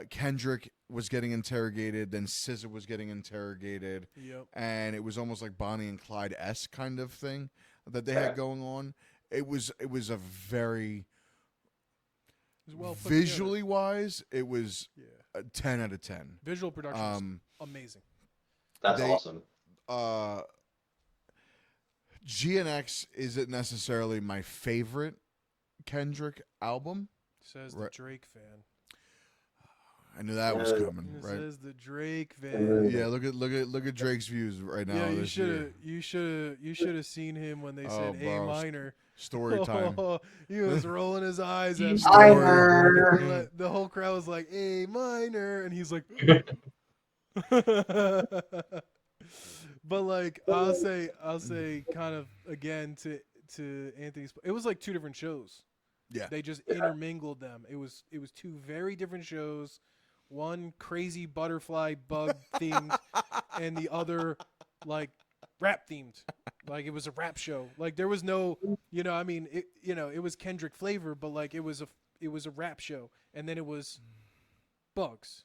Kendrick was getting interrogated, then SZA was getting interrogated, Yep. and it was almost like Bonnie and Clyde-esque kind of thing that they had going on. It was a very, It was well put visually wise, it was together. a 10 out of 10. Visual production was amazing. That's They- awesome. GNX isn't necessarily my favorite Kendrick album. Says Right. the Drake fan. I knew that was coming, right? Says the Drake fan. Yeah, look at Drake's views right now. Yeah, you this year. should have seen him when they said A bro. minor. Story time. He was rolling his eyes at Minor. the whole crowd was like A minor, and he's like. But like I'll say kind of again to Anthony's. It was like 2 different shows. Yeah. They just intermingled them. It was 2 very different shows. One crazy butterfly bug themed, and the other like rap themed. Like it was a rap show. Like there was no, I mean, it was Kendrick flavor, but like it was a rap show, and then it was bugs.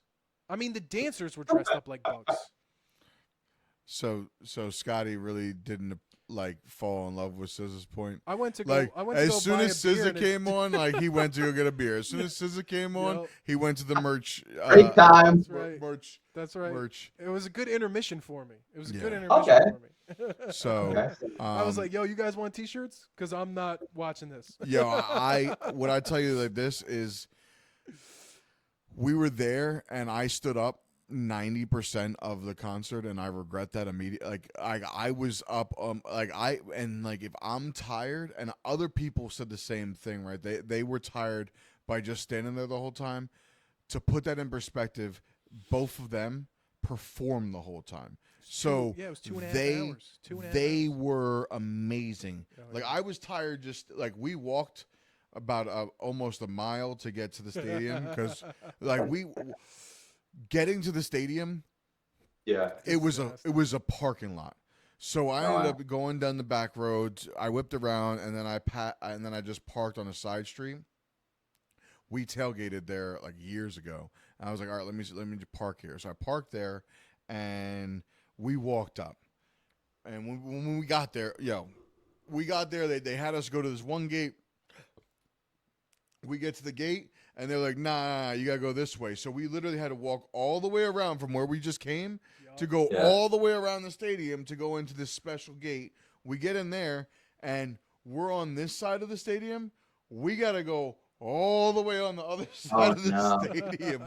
I mean, the dancers were dressed up like bugs. So Scotty really didn't like fall in love with SZA's point. I went to go. Like I went to as go soon buy as a beer SZA and came on, like he went to go get a beer. As soon as SZA came on, Yep. he went to the merch. Great time. That's right. Merch. That's right. Merch. It was a good intermission for me. It was a good Yeah. intermission Okay. for me. So Okay. I was like, "Yo, you guys want T-shirts? Because I'm not watching this." yo, what I tell you like this is, we were there and I stood up 90% of the concert, and I regret that immediately. Like I was up if I'm tired, and other people said the same thing, right? They were tired by just standing there the whole time. To put that in perspective, both of them performed the whole time. So it was 2.5 they hours. 2.5 they hours. were amazing. Oh, Like yeah. I was tired, just like we walked about almost a mile to get to the stadium, because like getting to the stadium, Yeah. it was a parking lot. So I ended wow. up going down the back roads. I whipped around, and then I just parked on a side street. We tailgated there like years ago. And I was like, all right, let me just park here. So I parked there, and we walked up. And when we got there, they had us go to this one gate. We get to the gate, and they're like, nah, you got to go this way. So we literally had to walk all the way around from where we just came to go all the way around the stadium to go into this special gate. We get in there, and we're on this side of the stadium. We got to go all the way on the other side of the stadium.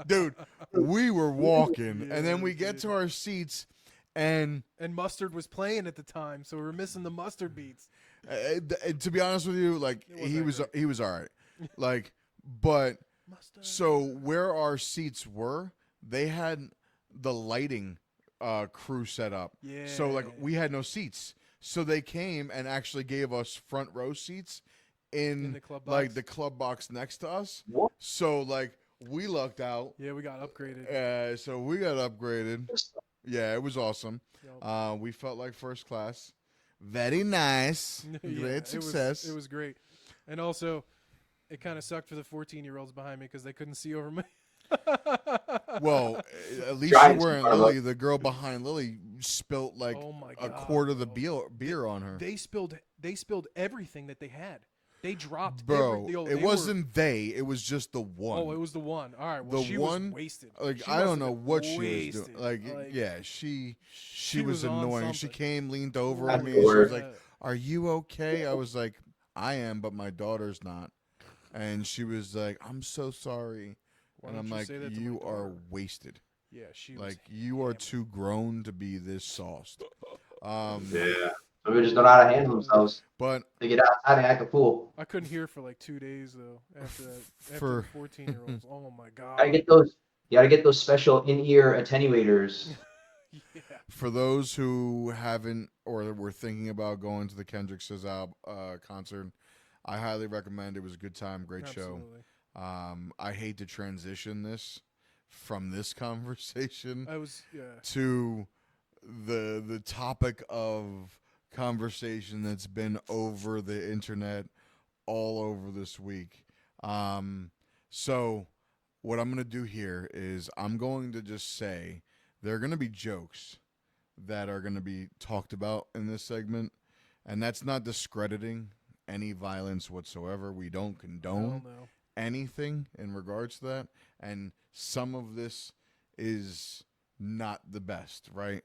Dude, we were walking, and then we get to our seats, And Mustard was playing at the time, so we were missing the Mustard beats. to be honest with you, like he was all right. Like, but Mustard. so where our seats were, they had the lighting crew set up. Yeah. So like we had no seats. So they came and actually gave us front row seats in the club like box? the club box next to us. What? So like we lucked out. Yeah, we got upgraded. So we got upgraded. Yeah, it was awesome. Yup. We felt like first class. Very nice. Yeah, Great success. It was great. And also, it kind of sucked for the 14-year-olds behind me because they couldn't see over me. Well, at least Giants you weren't in front of Lily. The girl behind Lily spilt like Oh my a God, quart of the bro. beer on her. They spilled everything that they had. They dropped Bro, every, it wasn't they. It was just the one. Oh, it was the one. All right. Well, The she one- was wasted. Like She I must don't have know been what she was wasted. doing. Like yeah, she she was was on annoying. She something. came, leaned over That's on me, the and she was word. like, "Are you okay?" I was like, "I am, but my daughter's not." And she was like, "I'm so sorry." Why And don't I'm you like, say that to my "You are daughter?" wasted. Yeah, she was. Like you are hammered. too grown to be this sauced." Yeah. Some people just don't know how to handle themselves. But They get outside and act a fool. I couldn't hear for like 2 days though. After that, after For- the 14-year-olds. Oh my god. Gotta get those. You gotta get those special in-ear attenuators. Yeah. for those who haven't or were thinking about going to the Kendrick SZA concert, I highly recommend. It was a good time, great Absolutely. show. I hate to transition this from this conversation I was. Yeah. to the topic of conversation that's been over the internet all over this week. So what I'm going to do here is I'm going to just say there are going to be jokes that are going to be talked about in this segment, and that's not discrediting any violence whatsoever. We don't condone Hell no. anything in regards to that, and some of this is not the best, right?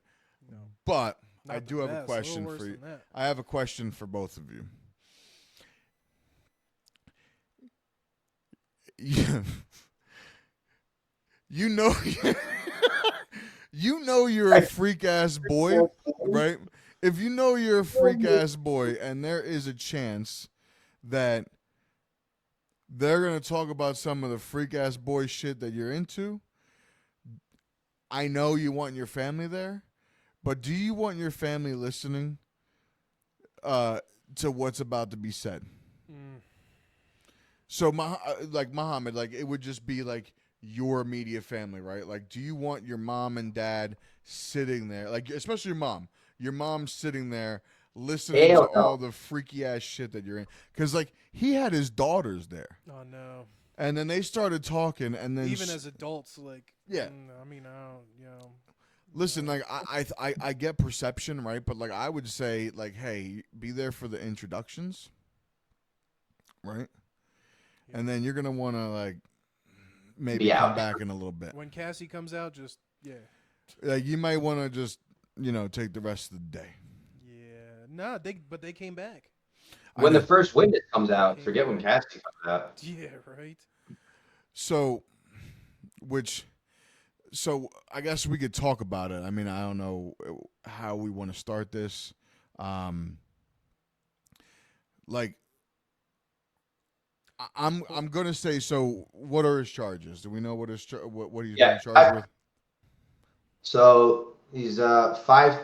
No. But Not I the do have a best, question little for worse you. than that. I have a question for both of you. Yeah. You know you know you're a freak ass boy, right? If you know you're a freak ass boy and there is a chance that they're going to talk about some of the freak ass boy shit that you're into, I know you want your family there, but do you want your family listening to what's about to be said? Mm. So, like Muhammad, like it would just be like your immediate family, right? Like, do you want your mom and dad sitting there, like especially your mom sitting there listening Hell to no. all the freaky ass shit that you're in? Because like he had his daughters there, Oh no. and then they started talking, and then Even as adults, like. Yeah. I mean, I don't. You know. listen, like I get perception, right? But like I would say, like, hey, be there for the introductions, right? Yeah. And then you're gonna want to like maybe Be come out. back in a little bit. When Cassie comes out, just yeah. Like you might want to just take the rest of the day. Yeah. Nah. They came back. When I the know. first witness comes out, forget when Cassie comes out. Yeah. Right. So I guess we could talk about it. I mean, I don't know how we want to start this. Like I'm gonna say. So, what are his charges? Do we know what his what he's Yeah, being charged with? So he's five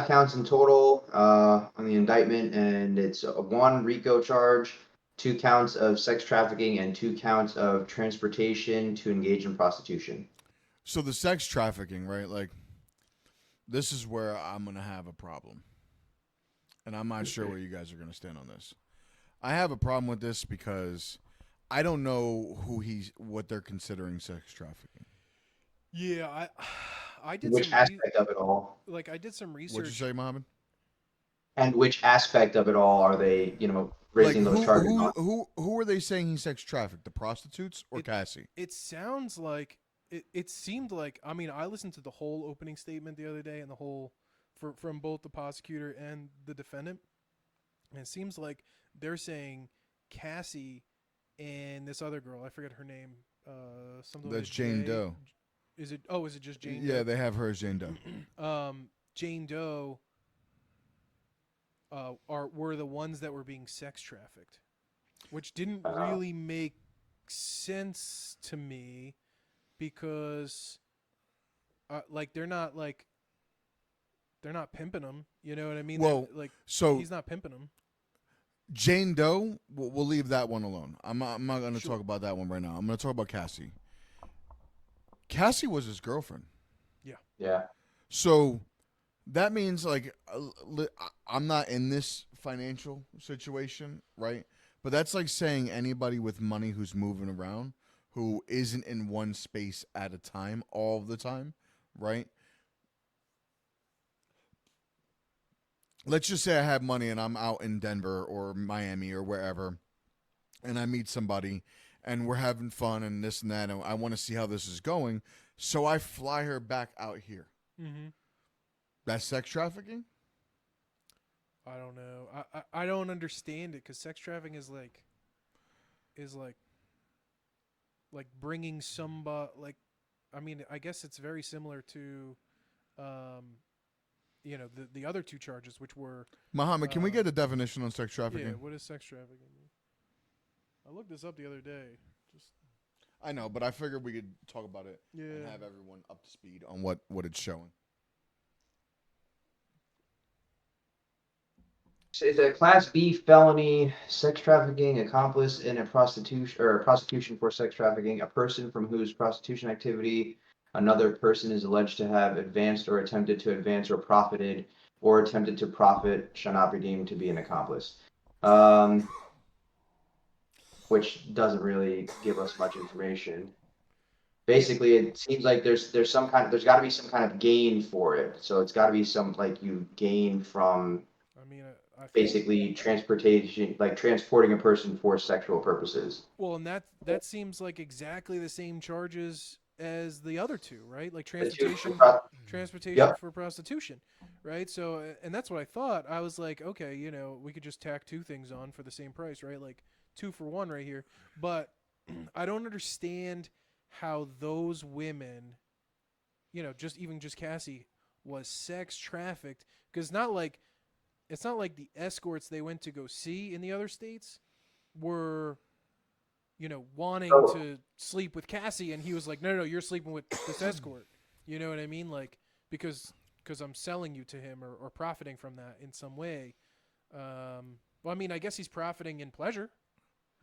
counts in total on the indictment, and it's one RICO charge, 2 counts of sex trafficking, and 2 counts of transportation to engage in prostitution. So the sex trafficking, right? Like, this is where I'm gonna have a problem, and I'm not sure where you guys are gonna stand on this. I have a problem with this because I don't know what they're considering sex trafficking. Yeah. I did Which some aspect of it all? I did some research. What'd you say, Mohammed? And which aspect of it all are they, raising those charges on? Who are they saying he sex trafficked? The prostitutes or Cassie? It sounds like it seemed like, I mean, I listened to the whole opening statement the other day and the whole from both the prosecutor and the defendant, and it seems like they're saying Cassie and this other girl, I forget her name, something. That's with a Jane J. Doe. Is it? Oh, is it just Jane? Yeah, Doe? they have her as Jane Doe. Jane Doe were the ones that were being sex trafficked, which didn't really make sense to me because like they're not pimping them, you know what I mean? Well, like so he's not pimping them. Jane Doe, we'll leave that one alone. I'm not going to Sure. talk about that one right now. I'm going to talk about Cassie. Cassie was his girlfriend. Yeah. So that means like I'm not in this financial situation, right? But that's like saying anybody with money who's moving around, who isn't in one space at a time all the time, right? Let's just say I have money and I'm out in Denver or Miami or wherever, and I meet somebody and we're having fun and this and that, and I want to see how this is going. So I fly her back out here. Mm-hmm. That's sex trafficking? I don't know. I don't understand it because sex trafficking is like bringing somebody like. I mean, I guess it's very similar to, the other two charges, which were. Muhammad, can we get a definition on sex trafficking? Yeah, what is sex trafficking? I looked this up the other day. Just I know, but I figured we could talk about it and yeah. have everyone up to speed on what it's showing. It's a Class B felony, sex trafficking, accomplice in a prosecution for sex trafficking, a person from whose prostitution activity another person is alleged to have advanced or attempted to advance or profited or attempted to profit shall not be deemed to be an accomplice. Which doesn't really give us much information. Basically, it seems like there's got to be some kind of gain for it. So it's got to be some like you gain from I mean, I feel, basically transportation, like transporting a person for sexual purposes. well, and that seems like exactly the same charges as the other two, right? Like transportation Yep. for prostitution, right? So, and that's what I thought. I was like, okay, we could just tack two things on for the same price, right? Like 2 for 1 right here. But I don't understand how those women, just Cassie, was sex trafficked because it's not like the escorts they went to go see in the other states were wanting to sleep with Cassie, and he was like, no, you're sleeping with this escort. You know what I mean? Like, because I'm selling you to him or profiting from that in some way. Well, I mean, I guess he's profiting in pleasure,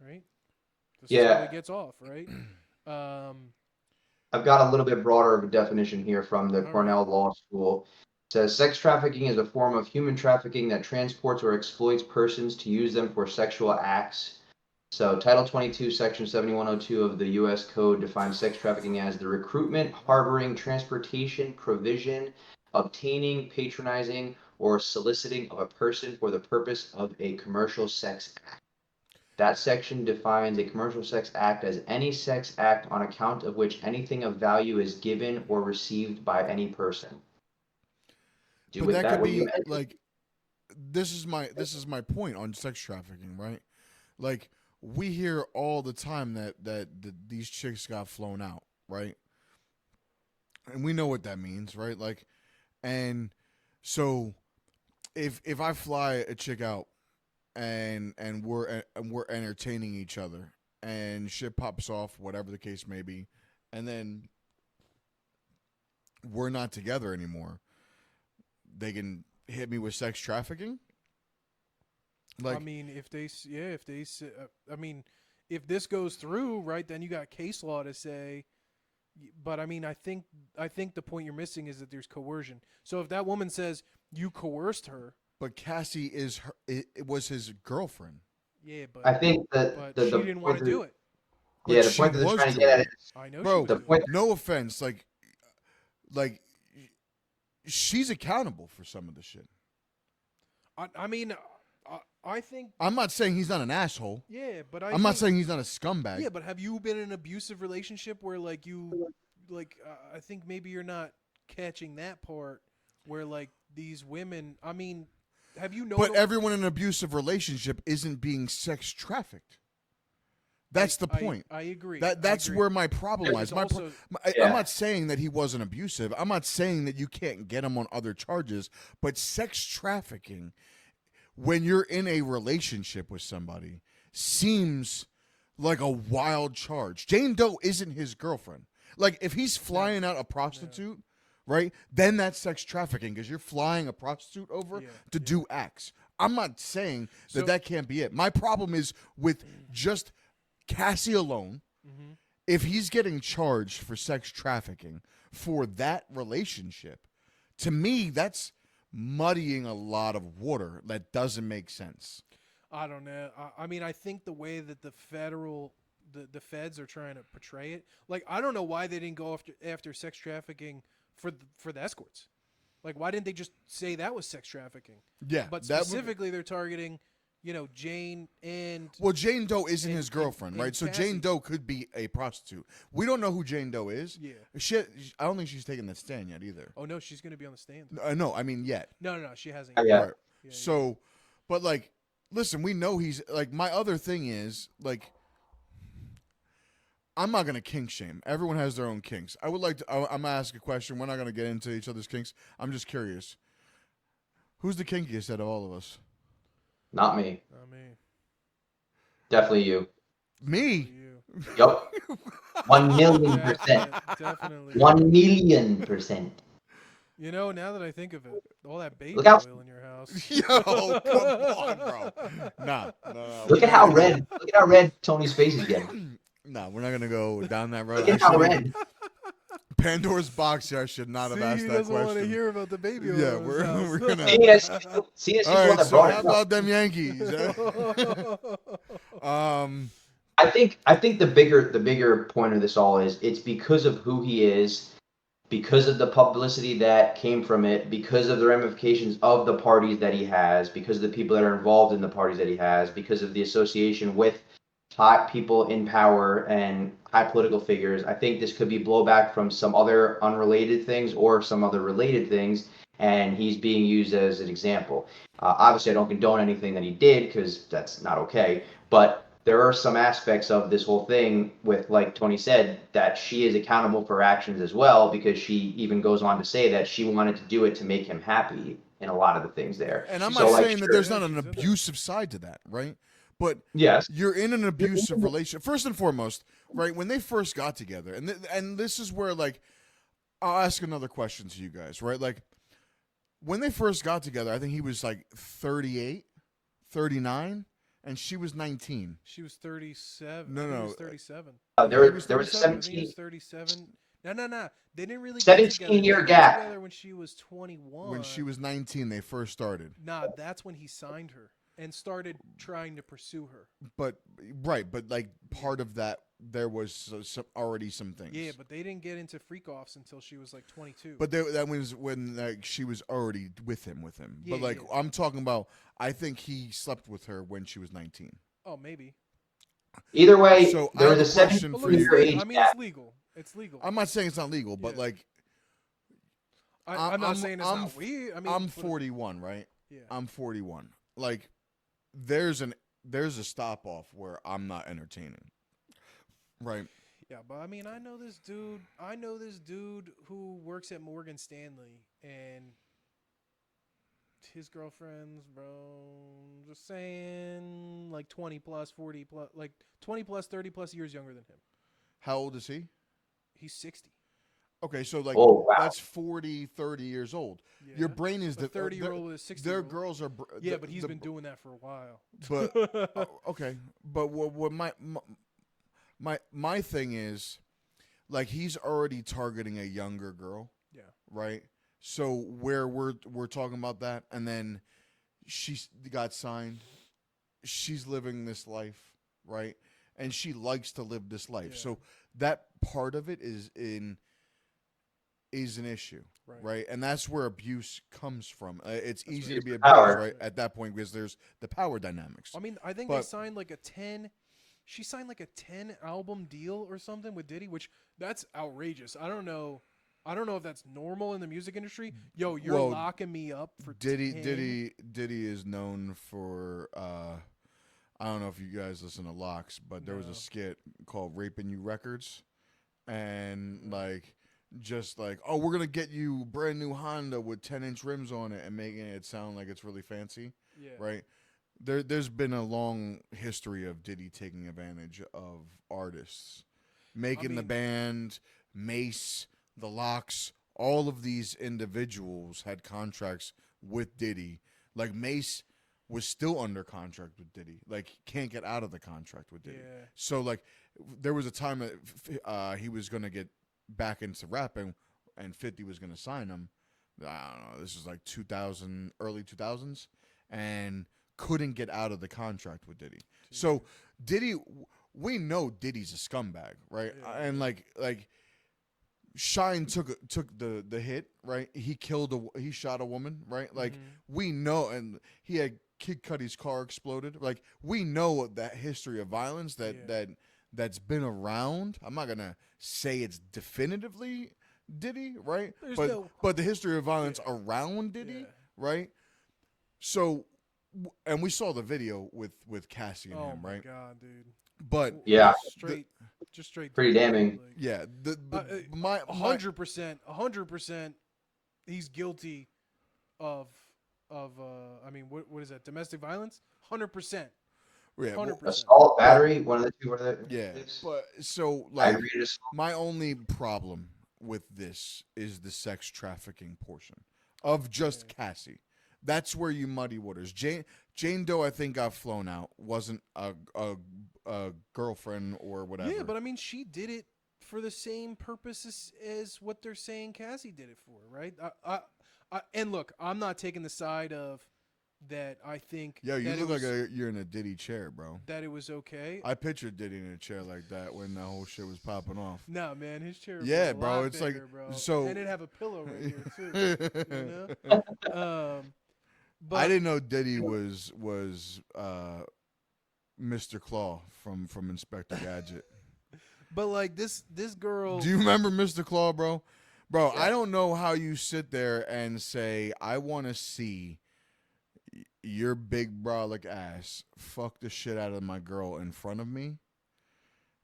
right? This is how he gets off, right? I've got a little bit broader of a definition here from the Cornell Law School. It says sex trafficking is a form of human trafficking that transports or exploits persons to use them for sexual acts. So Title 22, Section 7102 of the U.S. Code defines sex trafficking as the recruitment, harboring, transportation, provision, obtaining, patronizing, or soliciting of a person for the purpose of a commercial sex act. That section defines a commercial sex act as any sex act on account of which anything of value is given or received by any person. Do But with that that could what be you like this is my point on sex trafficking, right? Like we hear all the time that these chicks got flown out, right? And we know what that means, right? Like, and so if I fly a chick out and we're entertaining each other and shit pops off, whatever the case may be, and then we're not together anymore, they can hit me with sex trafficking. Like, I mean, if this goes through, right, then you got case law to say. But I mean, I think the point you're missing is that there's coercion. So if that woman says you coerced her, but Cassie it was his girlfriend. yeah, I think that but the she didn't want to do it. Yeah, But the she point that they're was trying to doing get at it. is I know, Bro, she was the point. no offense, like she's accountable for some of the shit. I mean, I think. I'm not saying he's not an asshole. Yeah, but I'm not saying he's not a scumbag. Yeah, but have you been in an abusive relationship where I think maybe you're not catching that part where like these women. I mean, have you known? But everyone in an abusive relationship isn't being sex trafficked. That's the point. I agree. That's where my problem lies. Also, I'm not saying that he wasn't abusive. I'm not saying that you can't get him on other charges, but sex trafficking, when you're in a relationship with somebody, seems like a wild charge. Jane Doe isn't his girlfriend. Like, if he's flying out a prostitute, right, then that's sex trafficking because you're flying a prostitute over to do acts. I'm not saying that can't be it. My problem is with just Cassie alone. Mm-hmm. If he's getting charged for sex trafficking for that relationship, to me, that's muddying a lot of water that doesn't make sense. I don't know. I mean, I think the way that the feds are trying to portray it, like, I don't know why they didn't go after sex trafficking for the escorts. Like, why didn't they just say that was sex trafficking? Yeah, but specifically they're targeting, Jane and Jane Doe isn't his girlfriend, right? So Cassie. Jane Doe could be a prostitute. We don't know who Jane Doe is. Yeah, I don't think she's taken that stand yet either. Oh no, she's gonna be on the stand. No, I mean yet. No, she hasn't. Yeah. Right. So, but like, listen, we know he's like. My other thing is like, I'm not gonna kink shame. Everyone has their own kinks. I would like to. I'm gonna ask a question. We're not gonna get into each other's kinks. I'm just curious. Who's the kinkiest out of all of us? Not me. Not me. Definitely you. Me? You. Yup. 1,000,000%. Definitely. 1,000,000%. Now that I think of it, all that baby Look how- oil in your house. Yo, come on, bro. Nah. Look at how red Tony's face is getting. Nah, we're not gonna go down that road. Look at how red. Pandora's box here. I should not have asked he that doesn't want to question. hear about the baby oil. Yeah, in his we're house. gonna. See, she's All the one right, that so brought how it up. about them Yankees? I think the bigger point of this all is it's because of who he is, because of the publicity that came from it, because of the ramifications of the parties that he has, because of the people that are involved in the parties that he has, because of the association with hot people in power and high political figures. I think this could be blowback from some other unrelated things or some other related things, and he's being used as an example. Obviously, I don't condone anything that he did because that's not okay, but there are some aspects of this whole thing with, like Tony said, that she is accountable for her actions as well, because she even goes on to say that she wanted to do it to make him happy in a lot of the things there. And I'm So, not like, saying that sure. there's not an abusive side to that, right? But Yes. you're in an abusive relationship. First and foremost, right, when they first got together, and this is where, like, I'll ask another question to you guys, right? Like, when they first got together, I think he was like 38, 39, and she was 19. She was 37. No, I think no. He was 37. There was a 37. I think he 17. was 37. No. They didn't really 17-year get gap. together when she was 21. When she was 19, they first started. Nah, that's when he signed her and started trying to pursue her. But like part of that, there was already some things. Yeah, but they didn't get into freak offs until she was like 22. But that was when like she was already with him. Yeah, But like yeah. I'm talking about, I think he slept with her when she was 19. Oh, maybe. Either way, So there I was have a a question 17 for Look, you. year age I mean, gap. it's legal. It's legal. I'm not saying it's not legal, but Yeah. like I'm not saying it's not weird. I mean, I'm 41, right? Yeah. I'm 41. Like there's a stop off where I'm not entertaining. Right. Yeah, but I mean, I know this dude who works at Morgan Stanley, and his girlfriends, bro, just saying, like 20 plus, 40 plus, like 20 plus, 30 plus years younger than him. How old is he? He's 60. Okay, so like Oh, wow. that's 40, 30 years old. Yeah. Your brain is a 30-year-old with a 60. Their girls are Yeah, but he's been doing that for a while. But okay, but what my thing is, like, he's already targeting a younger girl. Yeah. Right. So where we're talking about that, and then she got signed. She's living this life, right? And she likes to live this life. Yeah. So that part of it is an issue, right? And that's where abuse comes from. It's easy to be abused, power. right, at that point, because there's the power dynamics. I mean, I think they signed like a 10. She signed like a 10 album deal or something with Diddy, which that's outrageous. I don't know if that's normal in the music industry. Yo, you're locking me up for Diddy 10. Diddy is known for I don't know if you guys listen to Locks, but there was No. a skit called "Raping You Records," and like just like, oh, we're gonna get you brand new Honda with 10-inch rims on it and making it sound like it's really fancy, Yeah. right? There's been a long history of Diddy taking advantage of artists, making the mean- band, Mace, the Locks, all of these individuals had contracts with Diddy. Like Mace was still under contract with Diddy. Like he can't get out of the contract with Diddy. Yeah. So like there was a time that he was gonna get back into rapping, and 50 was gonna sign him. I don't know. This was like 2000, early 2000s, and couldn't get out of the contract with Diddy. So Diddy, we know Diddy's a scumbag, right? Yeah. And like Shine took the hit, right? He shot a woman, right? Like we know, and he had Kid Cudi's car exploded. Like we know that history of violence that's been around. I'm not gonna say it's definitively Diddy, right? But the history of violence around Diddy, right? So, and we saw the video with Cassie and him, right? Oh my god, dude. But Yeah. Just straight. Pretty through, damning. like, yeah, my 100%. He's guilty of I mean, what is that? Domestic violence? 100%. yeah, 100%. Assault, battery, one of the two. What are they? yeah. But so like Aggravated assault. my only problem with this is the sex trafficking portion of just Cassie. That's where you muddy waters. Jane Doe, I think, got flown out. Wasn't a girlfriend or whatever. Yeah, but I mean, she did it for the same purpose as what they're saying Cassie did it for, right? And look, I'm not taking the side of that. I think. Yo, you that look like you're in a Diddy chair, bro. That it was okay. I pictured Diddy in a chair like that when the whole shit was popping off. No, man, his chair. Yeah, was a bro, lot it's bigger, like- bro. so- and it'd have a pillow right here too. You know. But I didn't know Diddy was Mr. Claw from Inspector Gadget. But like this girl. Do you remember Mr. Claw, bro? Bro, I don't know how you sit there and say, I want to see your big brolic ass fuck the shit out of my girl in front of me,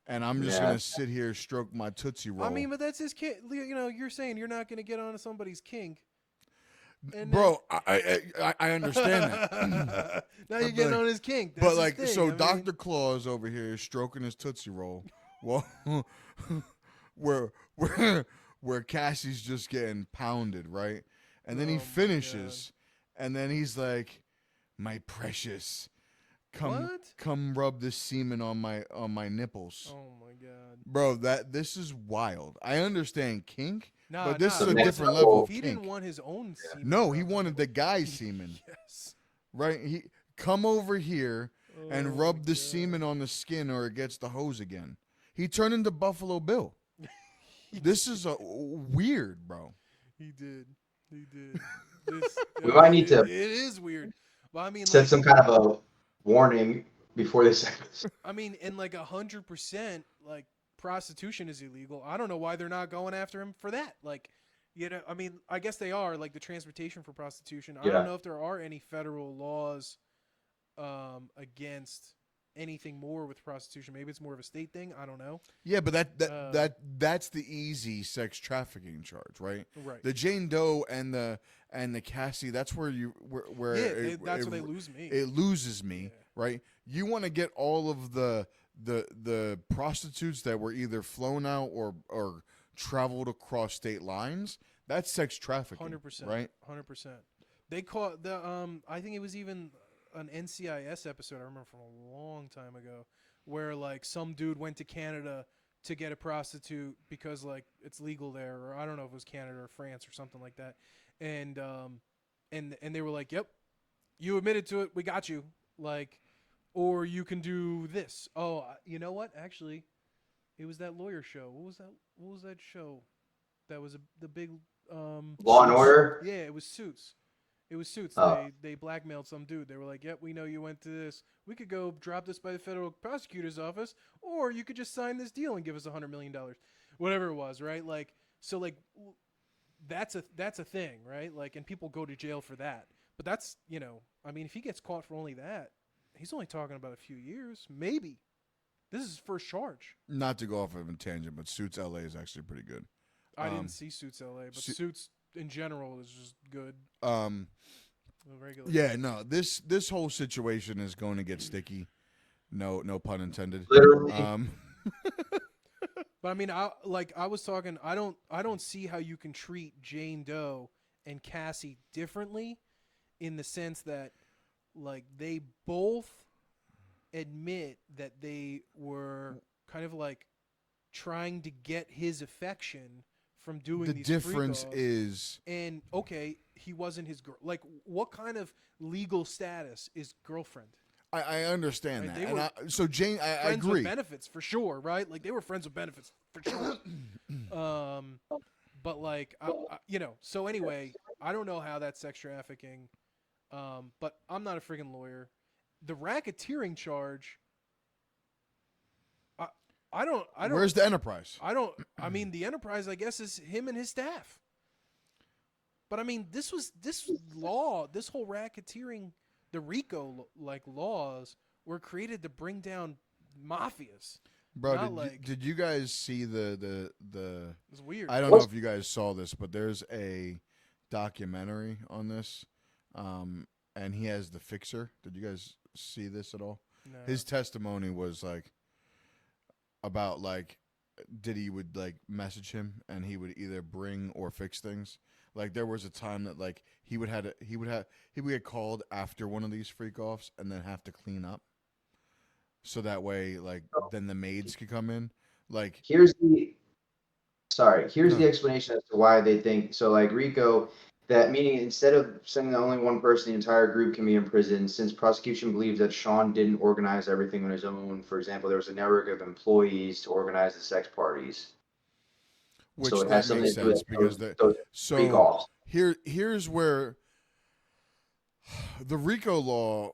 and I'm just going to sit here, stroke my Tootsie Roll. I mean, but that's his kink. You know, you're saying you're not going to get onto somebody's kink. And bro, I understand that. now you're getting on his kink. That's But his like, thing. so I mean, Dr. Claus over here stroking his Tootsie Roll, well, where Cassie's just getting pounded, right? And then he Oh my finishes, and then he's like, "My precious, come rub this semen on my nipples." Oh my god, bro, this is wild. I understand kink, nah, but this nah, is a next different level. level If of he kink. didn't want his own semen, No, he rubbed on wanted him- the guy's semen, Yes. right? He come over here Oh and rub the semen on the skin, or it gets the hose again. He turned into Buffalo Bill. This is weird, bro. He did. This, We might need to It is weird. But I mean, Set like, some kind of a warning before this happens. I mean, and like 100%, like prostitution is illegal. I don't know why they're not going after him for that. Like, you know, I mean, I guess they are, like the transportation for prostitution. I Yeah. don't know if there are any federal laws against anything more with prostitution. Maybe it's more of a state thing. I don't know. Yeah, but that's the easy sex trafficking charge, right? Right. The Jane Doe and the Cassie, that's where That's where they lose me. It loses me, Yeah. right? You want to get all of the prostitutes that were either flown out or traveled across state lines. That's sex trafficking, 100%. right? 100%. They caught the I think it was even an NCIS episode I remember from a long time ago where like some dude went to Canada to get a prostitute because like it's legal there, or I don't know if it was Canada or France or something like that. And they were like, "Yep, you admitted to it. We got you." Like, or you can do this. Oh, you know what? Actually, it was that lawyer show. What was that show? That was the big Law and Order? Yeah, it was Suits. It was Suits. Oh. They blackmailed some dude. They were like, "Yep, we know you went to this. We could go drop this by the federal prosecutor's office, or you could just sign this deal and give us $100 million, whatever it was, right?" Like, so like, that's a thing, right? Like, and people go to jail for that. But that's, you know, I mean, if he gets caught for only that, He's only talking about a few years, maybe. This is his first charge. Not to go off of a tangent, but Suits LA is actually pretty good. I didn't see Suits LA, but Suits in general is just good. Regular. Yeah, no. This whole situation is going to get sticky. No pun intended. Literally. But I mean, I was talking. I don't see how you can treat Jane Doe and Cassie differently, in the sense that, like, they both admit that they were kind of like trying to get his affection from doing the these difference freak-offs. is, And okay, he wasn't his girl. Like, what kind of legal status is girlfriend? I understand Right, that. they And were so Jane, I Friends agree. with benefits for sure, right? Like, they were friends with benefits for sure. But like, So anyway, I don't know how that's sex trafficking. But I'm not a freaking lawyer. The racketeering charge. I don't. Where's the enterprise? I mean, the enterprise, I guess, is him and his staff. But I mean, this whole racketeering, the RICO laws were created to bring down mafias. Bro, did you guys see the It's weird. I don't know if you guys saw this, but there's a documentary on this, and he has the fixer. Did you guys see this at all? No. His testimony was like about like Diddy would like message him, and he would either bring or fix things. Like there was a time that like he would get called after one of these freak offs and then have to clean up. So that way, like, then the maids could come in. Like, here's the explanation as to why they think so. Like Rico, that meaning instead of saying that only one person, the entire group can be imprisoned, since prosecution believes that Sean didn't organize everything on his own. For example, there was a network of employees to organize the sex parties. which So it that has something makes to do with sense because those freak offs. here's where the RICO law.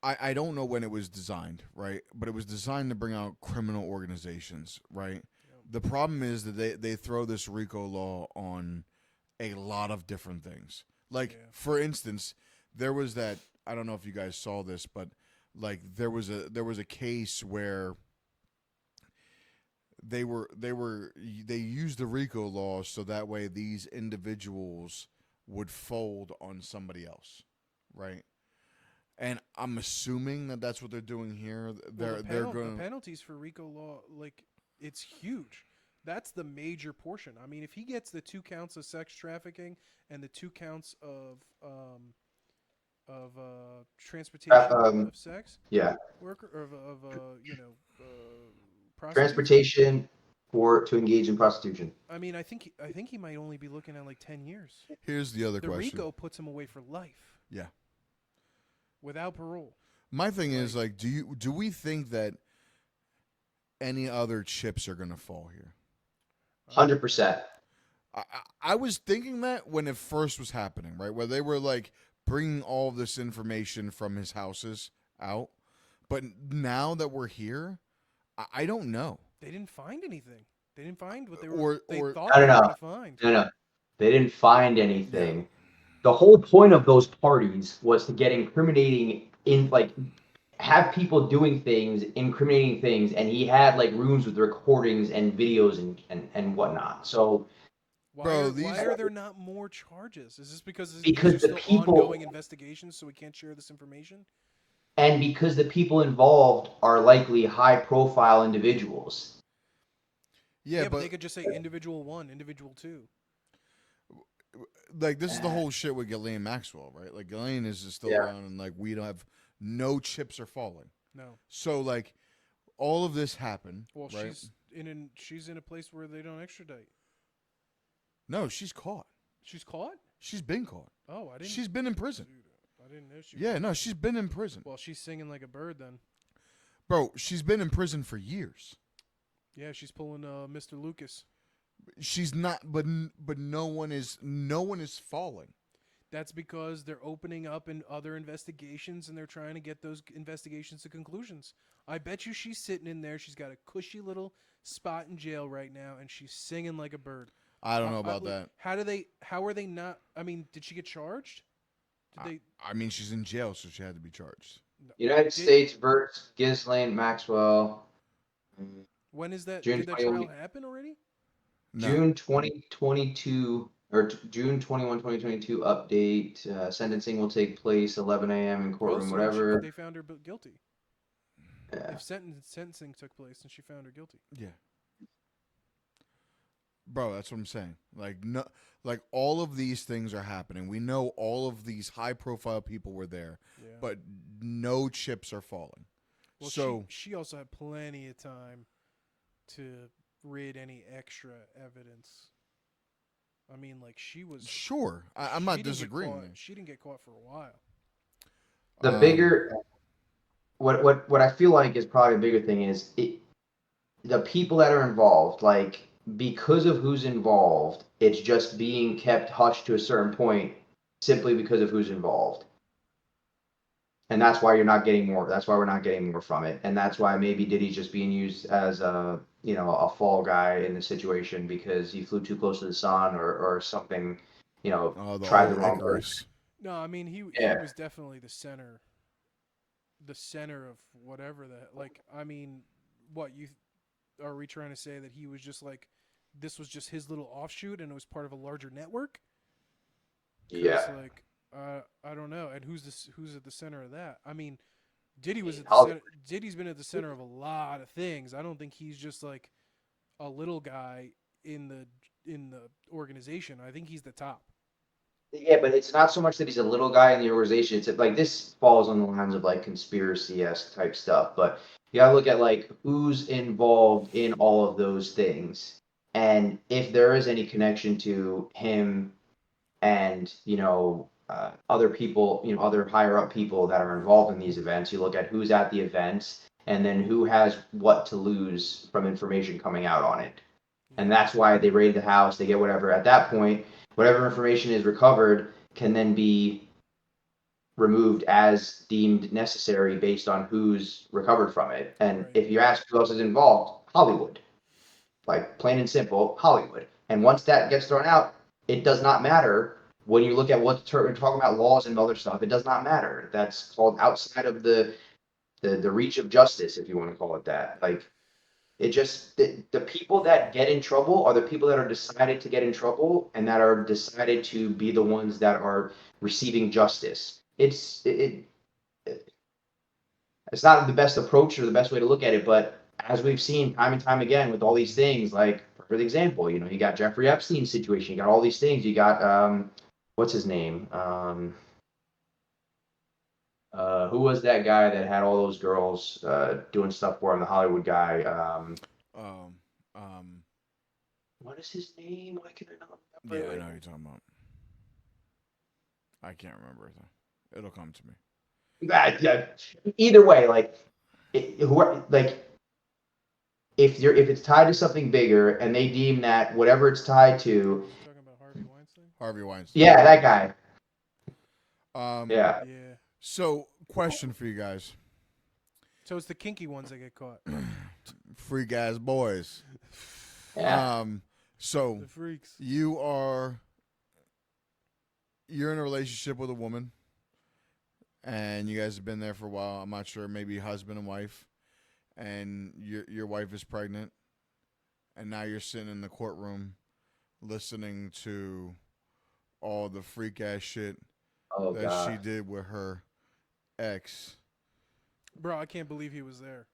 I don't know when it was designed, right? But it was designed to bring out criminal organizations, right? Yep. The problem is that they throw this RICO law on a lot of different things. Like, for instance, there was that, I don't know if you guys saw this, but like there was a case where they used the RICO law so that way these individuals would fold on somebody else, right? And I'm assuming that that's what they're doing here. They're going the penalties for RICO law, like, it's huge. That's the major portion. I mean, if he gets the 2 counts of sex trafficking and the 2 counts of transportation of sex worker of prostitution. Transportation to engage in prostitution. I mean, I think he might only be looking at like 10 years. Here's the other question. The RICO puts him away for life. Yeah. Without parole. My thing is, like, do we think that any other chips are gonna fall here? 100%. I was thinking that when it first was happening, right, where they were like bringing all of this information from his houses out, but now that we're here, I don't know. They didn't find anything. They didn't find what they I don't they know. thought they were going to find. No, they didn't find anything. Yeah. The whole point of those parties was to get incriminating have people doing things, incriminating things, and he had like rooms with recordings and videos and whatnot. So, why are there not more charges? Is this because there's still ongoing investigations, so we can't share this information? And because the people involved are likely high-profile individuals. Yeah, but they could just say individual 1, individual 2. Like, this is the whole shit with Ghislaine Maxwell, right? Like, Ghislaine is still around, and like we don't have no chips are falling. No. So like, all of this happened. Well, right? she's in a place where they don't extradite. No, she's caught. She's caught? She's been caught. Oh, I didn't. She's been in prison. Dude, I didn't know she. Yeah, no, she's been in prison. Well, she's singing like a bird then. Bro, she's been in prison for years. Yeah, she's pulling Mr. Lucas. She's not, but no one is falling. That's because they're opening up in other investigations and they're trying to get those investigations to conclusions. I bet you she's sitting in there. She's got a cushy little spot in jail right now, and she's singing like a bird. I don't know about that. How are they not? I mean, did she get charged? Did they? I mean, she's in jail, so she had to be charged. No. United States versus Ghislaine Maxwell. When is that? June Did that 21 trial happen already? No. June 2022 or June 21, 2022 update. Sentencing will take place 11 a.m. in courtroom, So whatever. they found her guilty. Yeah. If sentencing took place and she found her guilty. Yeah. Bro, that's what I'm saying. Like no, like all of these things are happening. We know all of these high-profile people were there, Yeah. but no chips are falling. Well, So she also had plenty of time to rid any extra evidence. I mean, like she was. sure, I'm she not didn't get disagreeing. caught- She didn't get caught for a while. The bigger, what I feel like is probably a bigger thing is the people that are involved. Like because of who's involved, it's just being kept hushed to a certain point simply because of who's involved. And that's why you're not getting more. That's why we're not getting more from it, and that's why maybe Diddy's just being used as a a fall guy in the situation because he flew too close to the sun or something, Oh, the tried the old wrong Icarus. No, I mean he Yeah. was definitely the center of whatever that. Like, I mean, what you are we trying to say that he was just like this was just his little offshoot and it was part of a larger network? 'Cause, Yeah. like I don't know. And who's at the center of that? I mean, Diddy was at the Hollywood. center. Diddy's been at the center of a lot of things. I don't think he's just like a little guy in the organization. I think he's the top. Yeah, but it's not so much that he's a little guy in the organization. It's like this falls on the lines of like conspiracy-esque type stuff. But you gotta look at like who's involved in all of those things, and if there is any connection to him and other people, other higher up people that are involved in these events. You look at who's at the events, and then who has what to lose from information coming out on it. And that's why they raid the house, they get whatever. At that point, whatever information is recovered can then be removed as deemed necessary based on who's recovered from it. And Right. if you ask who else is involved, Hollywood. Like plain and simple, Hollywood. And once that gets thrown out, it does not matter when you look at what we're talking about laws and other stuff. It does not matter. That's called outside of the reach of justice, if you want to call it that. Like it just the people that get in trouble are the people that are decided to get in trouble and that are decided to be the ones that are receiving justice. It's not the best approach or the best way to look at it, but as we've seen time and time again with all these things, like for example, you got Jeffrey Epstein situation, you got all these things, you got what's his name? Who was that guy that had all those girls doing stuff for him? The Hollywood guy. What is his name? Why can I not remember? Yeah, I know who you're talking about. I can't remember it though. It'll come to me. Yeah. Either way, like, if it's tied to something bigger and they deem that whatever it's tied to, Talking about Harvey Weinstein. Harvey Weinstein. yeah, that guy. Yeah. Yeah. So, question for you guys. So it's the kinky ones that get caught. Freak ass boys. Yeah. So The freaks. you're in a relationship with a woman and you guys have been there for a while. I'm not sure, maybe husband and wife, and your wife is pregnant, and now you're sitting in the courtroom listening to all the freak ass shit Oh that God. she did with her ex. Bro, I can't believe he was there.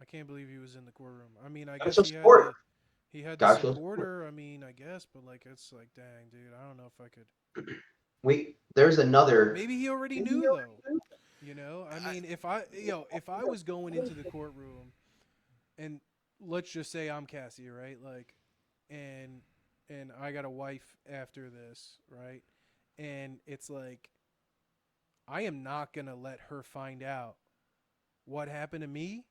I can't believe he was in the courtroom. I mean, I Gotta guess show support. he had to Gotta show support support. her. I mean, I guess, but like, it's like, dang, dude, I don't know if I could. There's another. Maybe he already knew though. You know, I mean, if I was going into the courtroom, and let's just say I'm Cassie, right? Like, and I got a wife after this, right? And it's like, I am not gonna let her find out what happened to me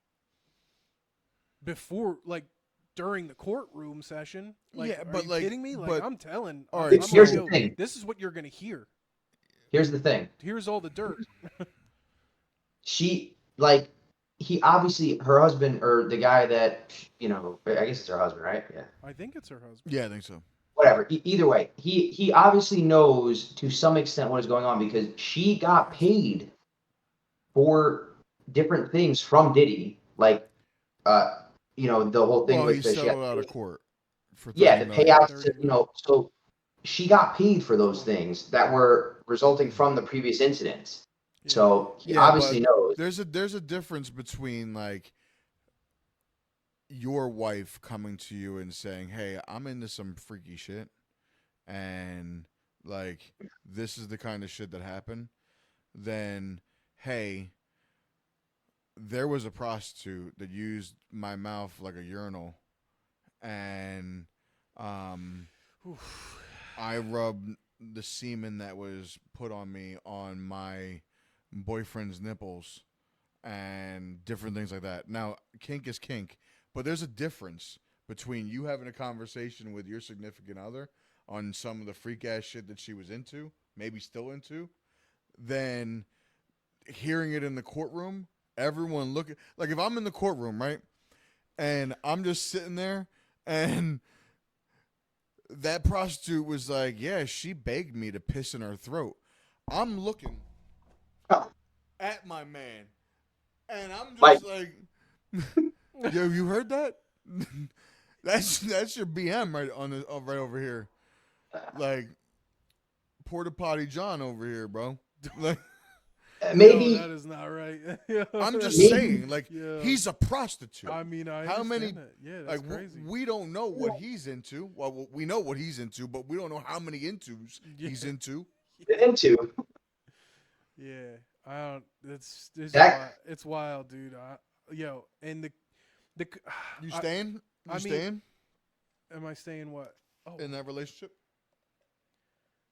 before, like, during the courtroom session. Like, Yeah, are but you like, kidding me? Like, but- I'm telling. all I'm right, like, Here's the yo, thing. this is what you're gonna hear. Here's the thing. Here's all the dirt. He obviously, her husband or the guy that I guess it's her husband, right? Yeah. I think it's her husband. Yeah, I think so. whatever. Either way, he obviously knows to some extent what is going on because she got paid for different things from Diddy, like the whole thing Well, he with she had settled out of court for yeah, 30 the million. payouts to 30 million. so she got paid for those 20. things that were resulting from the previous incidents. Yeah. So he Yeah, obviously but knows. there's a difference between like your wife coming to you and saying, "Hey, I'm into some freaky shit," and like this is the kind of shit that happened. Then, hey, there was a prostitute that used my mouth like a urinal, and Oof. I rubbed the semen that was put on me on my boyfriend's nipples and different things like that. Now, kink is kink, but there's a difference between you having a conversation with your significant other on some of the freak ass shit that she was into, maybe still into, than hearing it in the courtroom. Everyone looking like if I'm in the courtroom, right? And I'm just sitting there and that prostitute was like, "Yeah, she begged me to piss in her throat." I'm looking Oh, at my man, and I'm Mike, just like, "Yo, you heard that? That's your BM right on the right over here, like porta potty John over here, bro." Like, Yo, that maybe is not right. Yo, I'm just that's- maybe saying, like, Yo. he's a prostitute. I mean, I How understand many? that. Yeah, that's Like crazy. we don't know what he's into. Well, we know what he's into, but we don't know how many intos he's Yeah. into. into Yeah, I don't. It's that. wild. It's wild, dude. And the You I, staying? You I mean, staying am I saying what? Oh, in that relationship?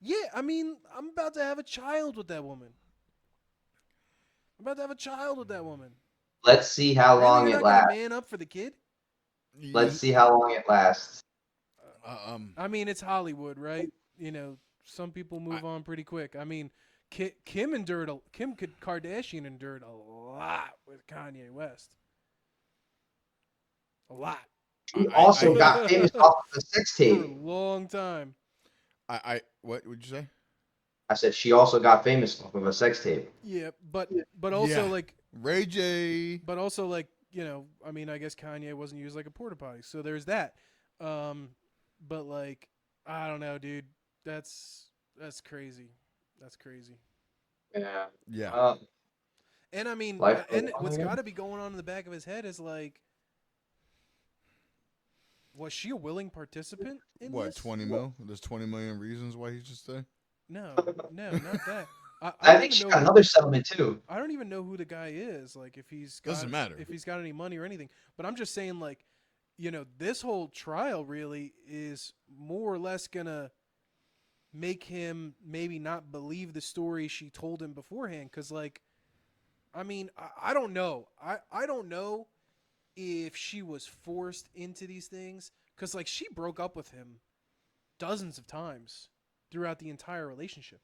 yeah. I mean, I'm about to have a child with that woman. I'm about to have a child with that woman. Let's see how Really, long you're it not gonna lasts. man up for the kid? Let's see how long it lasts. I mean, it's Hollywood, right? Some people move on pretty quick. I mean, Kim Kardashian endured a lot with Kanye West. A lot She I also hear got famous off of the sex for a tape. long time. what would you say? I said she also got famous off of a sex tape. Yeah, but also Yeah. like Ray J. I mean, I guess Kanye wasn't used like a porta potty, so there's that. But like, I don't know, dude. That's crazy. That's crazy. Yeah. Yeah. And I mean, Life goes and on what's again. got to be going on in the back of his head is like, was she a willing participant in What, this? 20 mil? There's 20 million reasons why he should stay. No, not that. I I don't think even she know. got another settlement too. I don't even know who the guy is. Like, if he's got, Doesn't matter. if he's got any money or anything. But I'm just saying, like, this whole trial really is more or less gonna make him maybe not believe the story she told him beforehand. Because, like, I mean, I don't know. I don't know if she was forced into these things. Because, like, she broke up with him dozens of times throughout the entire relationship.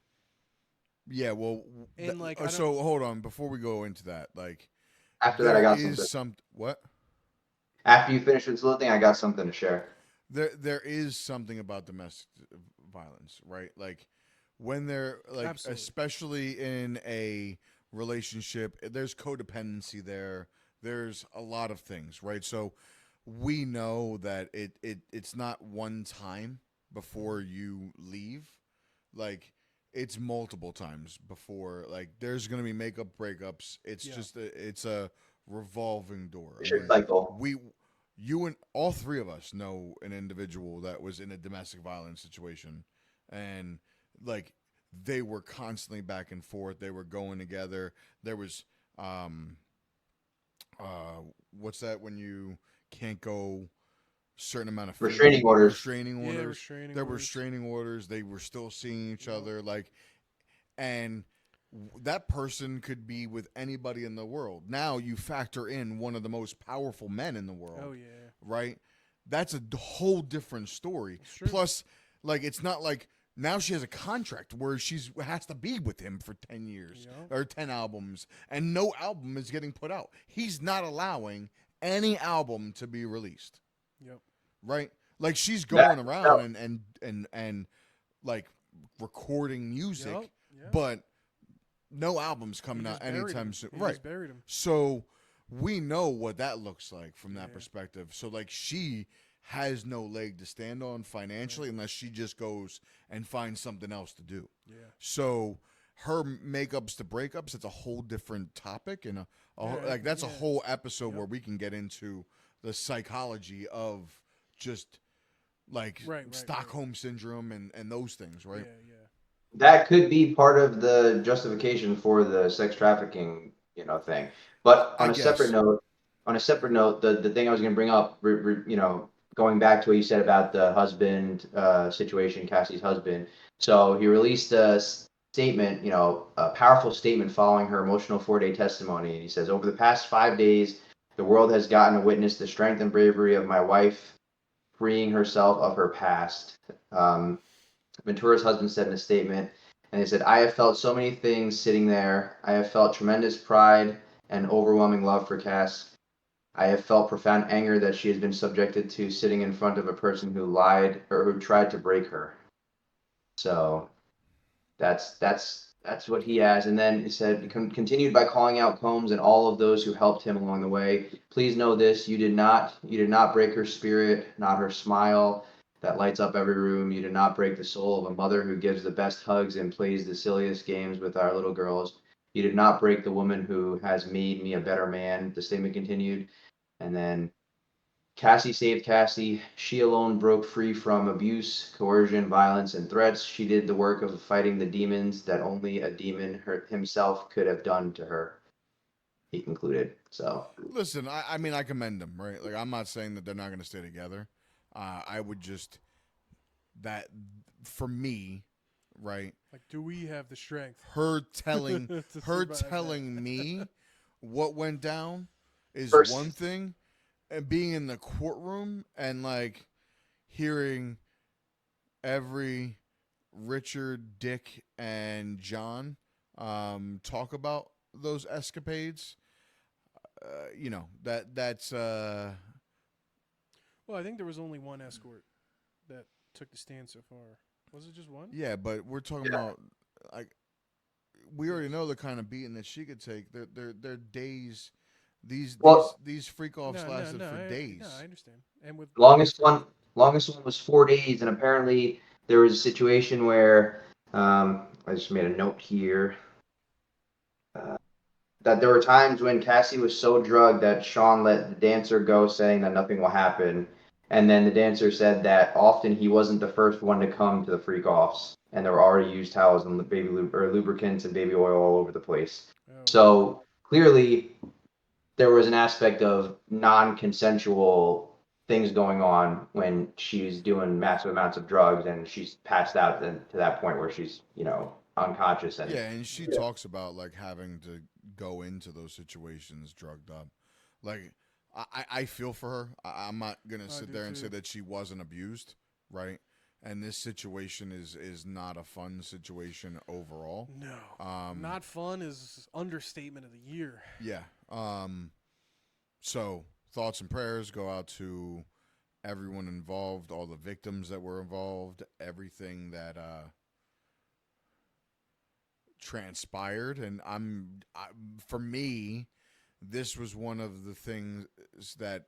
Yeah, well, And, like, so hold on before we go into that. Like, After that, I got something. what? After you finish this little thing, I got something to share. There is something about domestic violence, right? Like when they're like, Absolutely. especially in a relationship, there's codependency there. There's a lot of things, right? So we know that it's not one time before you leave. Like it's multiple times before. Like there's gonna be makeup breakups. It's just it's a revolving door. Vicious cycle. You and all three of us know an individual that was in a domestic violence situation, and like they were constantly back and forth. They were going together. There was what's that when you can't go certain amount of feet? Restraining orders. Restraining Yeah, orders. restraining There were orders. restraining orders. They were still seeing each Yep. other, like, and that person could be with anybody in the world. Now you factor in one of the most powerful men in the world. Oh yeah. Right? That's a whole different story. That's true. Plus, like, it's not like now she has a contract where she's has to be with him for 10 years Yep. or 10 albums, and no album is getting put out. He's not allowing any album to be released. Yep. Right? Like she's That- going around and like recording music, Yep. but no albums coming He out just buried anytime him. soon. He Right. just buried him. So we know what that looks like from that Yeah. perspective. So like she has no leg to stand on financially unless she just goes and finds something else to do. Yeah. So her makeups to breakups, it's a whole different topic and like that's a yeah. whole episode Yep. where we can get into the psychology of just like Right. Stockholm syndrome and those things, right? Yeah. that could be part of the justification for the sex trafficking, thing. But I on a separate guess. note, the thing I was going to bring up, going back to what you said about the husband situation, Cassie's husband. So he released a statement, a powerful statement following her emotional 4-day testimony. And he says, over the past 5 days, the world has gotten to witness the strength and bravery of my wife freeing herself of her past. Ventura's husband said in a statement, and he said, I have felt so many things sitting there. I have felt tremendous pride and overwhelming love for Cass. I have felt profound anger that she has been subjected to sitting in front of a person who lied or who tried to break her. So that's what he has. And then he said, continued by calling out Combs and all of those who helped him along the way. Please know this: you did not break her spirit, not her smile that lights up every room. You did not break the soul of a mother who gives the best hugs and plays the silliest games with our little girls. You did not break the woman who has made me a better man. The statement continued, and then Cassie saved Cassie. She alone broke free from abuse, coercion, violence, and threats. She did the work of fighting the demons that only a demon himself could have done to her, he concluded. So, Listen, I mean, I commend them, right? Like, I'm not saying that they're not going to stay together. I would just, that, for me, right? Like, do we have the strength? Her telling, to her survive telling me what went down is First- one thing, and being in the courtroom and like hearing every Richard, Dick, and John talk about those escapades. That's Well, I think there was only one escort that took the stand so far. Was it just one? yeah, but we're talking about like we already know the kind of beating that she could take. They're days. Well- These freak offs lasted for days. I understand. And with longest one was 4 days, and apparently there was a situation where I just made a note here. That there were times when Cassie was so drugged that Sean let the dancer go, saying that nothing will happen. And then the dancer said that often he wasn't the first one to come to the freak offs, and there were already used towels and baby lubricants and baby oil all over the place. oh, So clearly, there was an aspect of non-consensual things going on when she's doing massive amounts of drugs and she's passed out to that point where she's unconscious and Yeah, and she talks about like having to go into those situations drugged up. Like I feel for her. I'm not gonna sit do there and too. say that she wasn't abused, right? And this situation is not a fun situation overall. no, not fun is understatement of the year. Yeah. So thoughts and prayers go out to everyone involved, all the victims that were involved, everything that transpired, and for me, this was one of the things that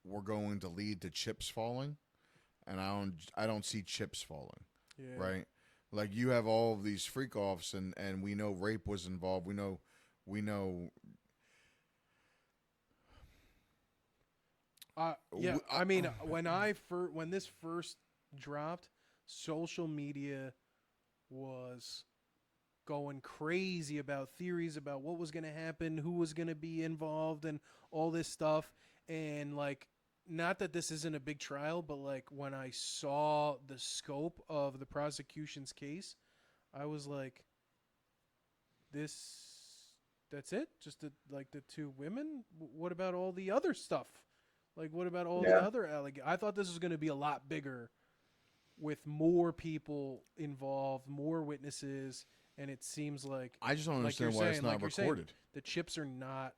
were going to lead to chips falling, and I don't see chips falling, Yeah. right? Like you have all of these freak offs, and we know rape was involved. We know. Yeah. I mean, when this first dropped, social media was going crazy about theories about what was going to happen, who was going to be involved, and all this stuff. And like, not that this isn't a big trial, but like when I saw the scope of the prosecution's case, I was like, that's it? Just the two women? What about all the other stuff? Like, what about all the other allegations? I thought this was going to be a lot bigger with more people involved, more witnesses, and it seems like I just don't like understand you're why saying, it's not like you're saying, recorded. the chips are not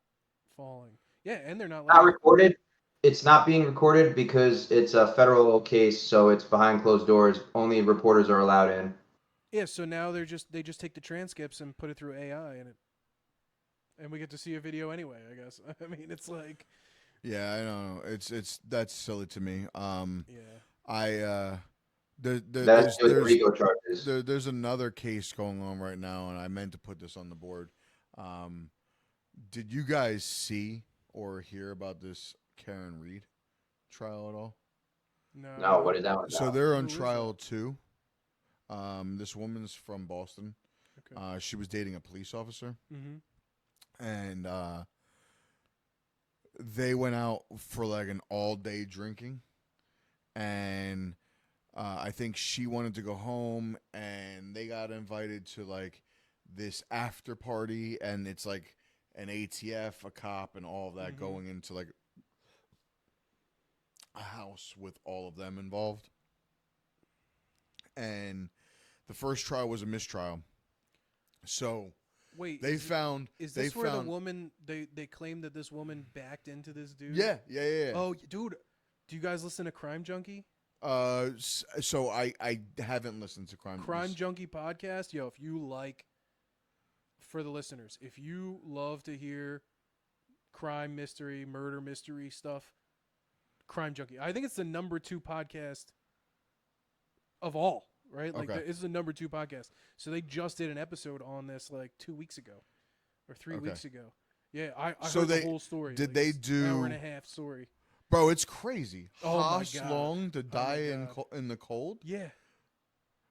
falling. Yeah, and they're not not letting recorded. It's not being recorded because it's a federal case, so it's behind closed doors. Only reporters are allowed in. Yeah, so now they just take the transcripts and put it through AI, and we get to see a video anyway. I guess. I mean, it's like, Yeah, I don't know. It's that's silly to me. yeah. That's with the RICO charges. There's another case going on right now, and I meant to put this on the board. Um, did you guys see or hear about this Karen Reed trial at all? No, what is that one So about? they're on Who is trial too. This woman's from Boston. Okay. She was dating a police officer, Mm-hmm. and they went out for like an all-day drinking, and I think she wanted to go home, and they got invited to like this after party, and it's like an ATF, a cop, and all of that going into like a house with all of them involved. And the first trial was a mistrial. So Wait, they found is they this where found the woman they claimed that this woman backed into this dude? yeah. Oh, dude, do you guys listen to Crime Junkie? So I haven't listened to Crime Junkie podcast. Yo, if you like, for the listeners, if you love to hear crime mystery, murder mystery stuff, Crime Junkie. I think it's the number 2 podcast of all, right? Like, Okay. it's the number 2 podcast. So they just did an episode on this like 2 weeks ago or 3 Okay. weeks ago. Yeah, I So heard they- the whole story. did Like, they it's an do- hour and a half story? Bro, it's crazy. Oh my How God. long to Oh my die God. in the cold? Yeah,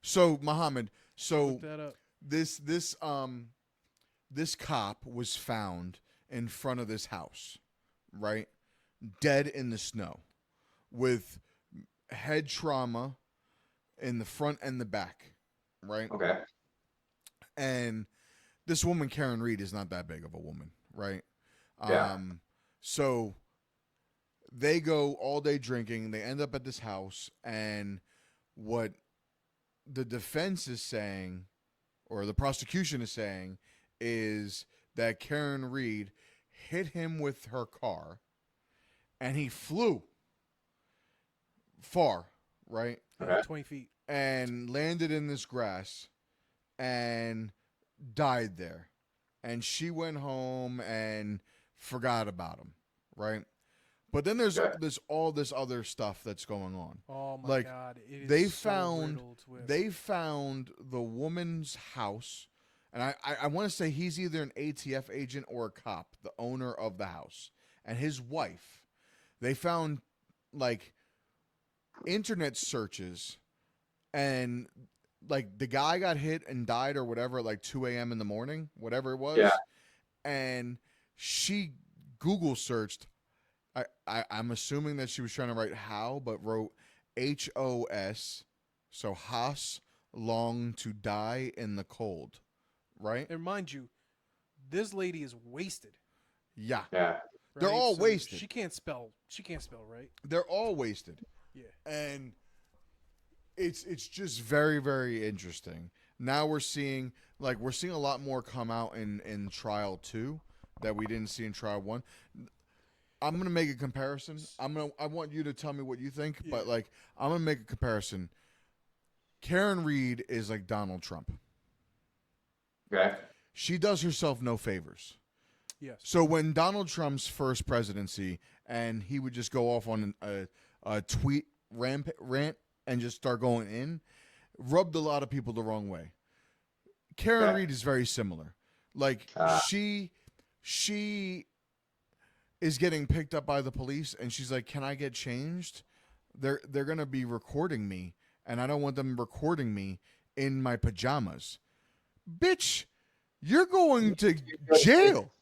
So Muhammad, so look that up. this cop was found in front of this house, right? Dead in the snow with head trauma in the front and the back, right? Okay. And this woman, Karen Reed, is not that big of a woman, right? Yeah. So they go all day drinking. They end up at this house, and what the defense is saying, or the prosecution is saying, is that Karen Reed hit him with her car, and he flew far, right? Okay. 20 feet. And landed in this grass and died there. And she went home and forgot about him, right? But then there's all this other stuff that's going on. Oh my Like, God! It is they so found riddled with- they found the woman's house, and I want to say he's either an ATF agent or a cop, the owner of the house, and his wife. They found like internet searches, and like the guy got hit and died or whatever at like 2 a.m. in the morning, whatever it was. Yeah. And she Google searched. I'm assuming that she was trying to write how, but wrote HOS. So Haas long to die in the cold, right? And mind you, this lady is wasted. Yeah, Yeah. Right? They're all So wasted. She can't spell. Right? they're all wasted. Yeah. And it's just very, very interesting. Now we're seeing a lot more come out in trial 2 that we didn't see in trial 1. I'm gonna make a comparison. I want you to tell me what you think, but like I'm gonna make a comparison. Karen Reed is like Donald Trump. Okay. She does herself no favors. Yes. So when Donald Trump's first presidency, and he would just go off on a tweet rant and just start going in, rubbed a lot of people the wrong way. Karen Reed is very similar. Like she is getting picked up by the police, and she's like, "Can I get changed? They're gonna be recording me, and I don't want them recording me in my pajamas." Bitch, you're going to jail.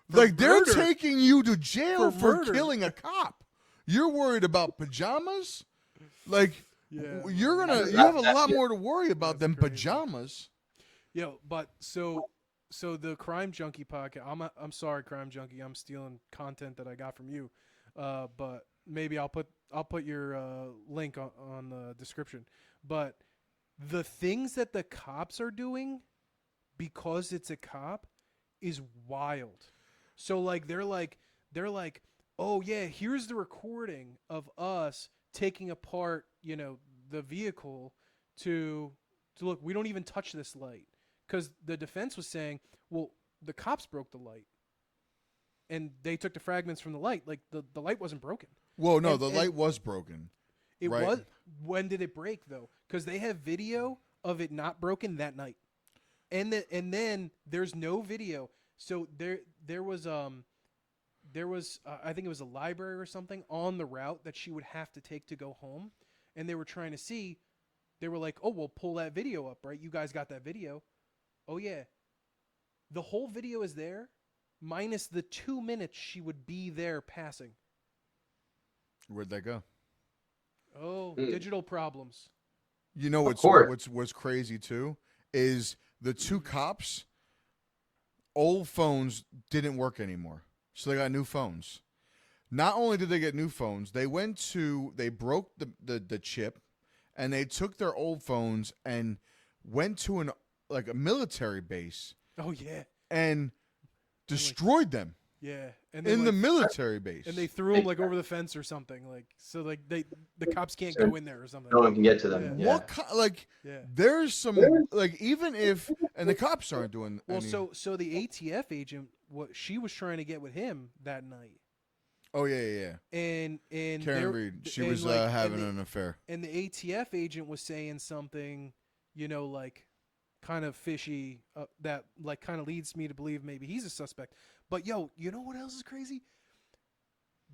Like they're murder. taking you to jail for murder. killing a cop. You're worried about pajamas? Like Yeah. you have a lot more to worry about than crazy. pajamas. Yo, but so the Crime Junkie podcast. I'm sorry, Crime Junkie. I'm stealing content that I got from you. But maybe I'll put your link on the description. But the things that the cops are doing, because it's a cop, is wild. So like they're like oh yeah, here's the recording of us taking apart, the vehicle to look. We don't even touch this light because the defense was saying, well, the cops broke the light and they took the fragments from the light. Like the light wasn't broken. Well, no, And the light was broken. it right? was. When did it break though? Because they have video of it not broken that night, and then there's no video. So there was I think it was a library or something on the route that she would have to take to go home, and they were trying to see. They were like, "Oh, well, pull that video up, right? You guys got that video? Oh yeah, the whole video is there, minus the 2 minutes she would be there passing. Where'd that go? Oh, Mm. digital problems. You know Of course. what's crazy too is the two cops old phones didn't work anymore. So they got new phones. Not only did they get new phones, they broke the chip and they took their old phones and went to a military base Oh yeah, and destroyed them yeah. And in then the military base. and they threw him like over the fence or something, like so like the cops can't So go in there or something. No one can get to them. Yeah. Yeah. Yeah. There's some even if and the cops aren't doing Well, any, so the ATF agent, what she was trying to get with him that night, oh yeah. and Karen they're- Reed, she and, was like, and having the- an affair. and the ATF agent was saying something, like kind of fishy, that like kind of leads me to believe maybe he's a suspect. But yo, you know what else is crazy?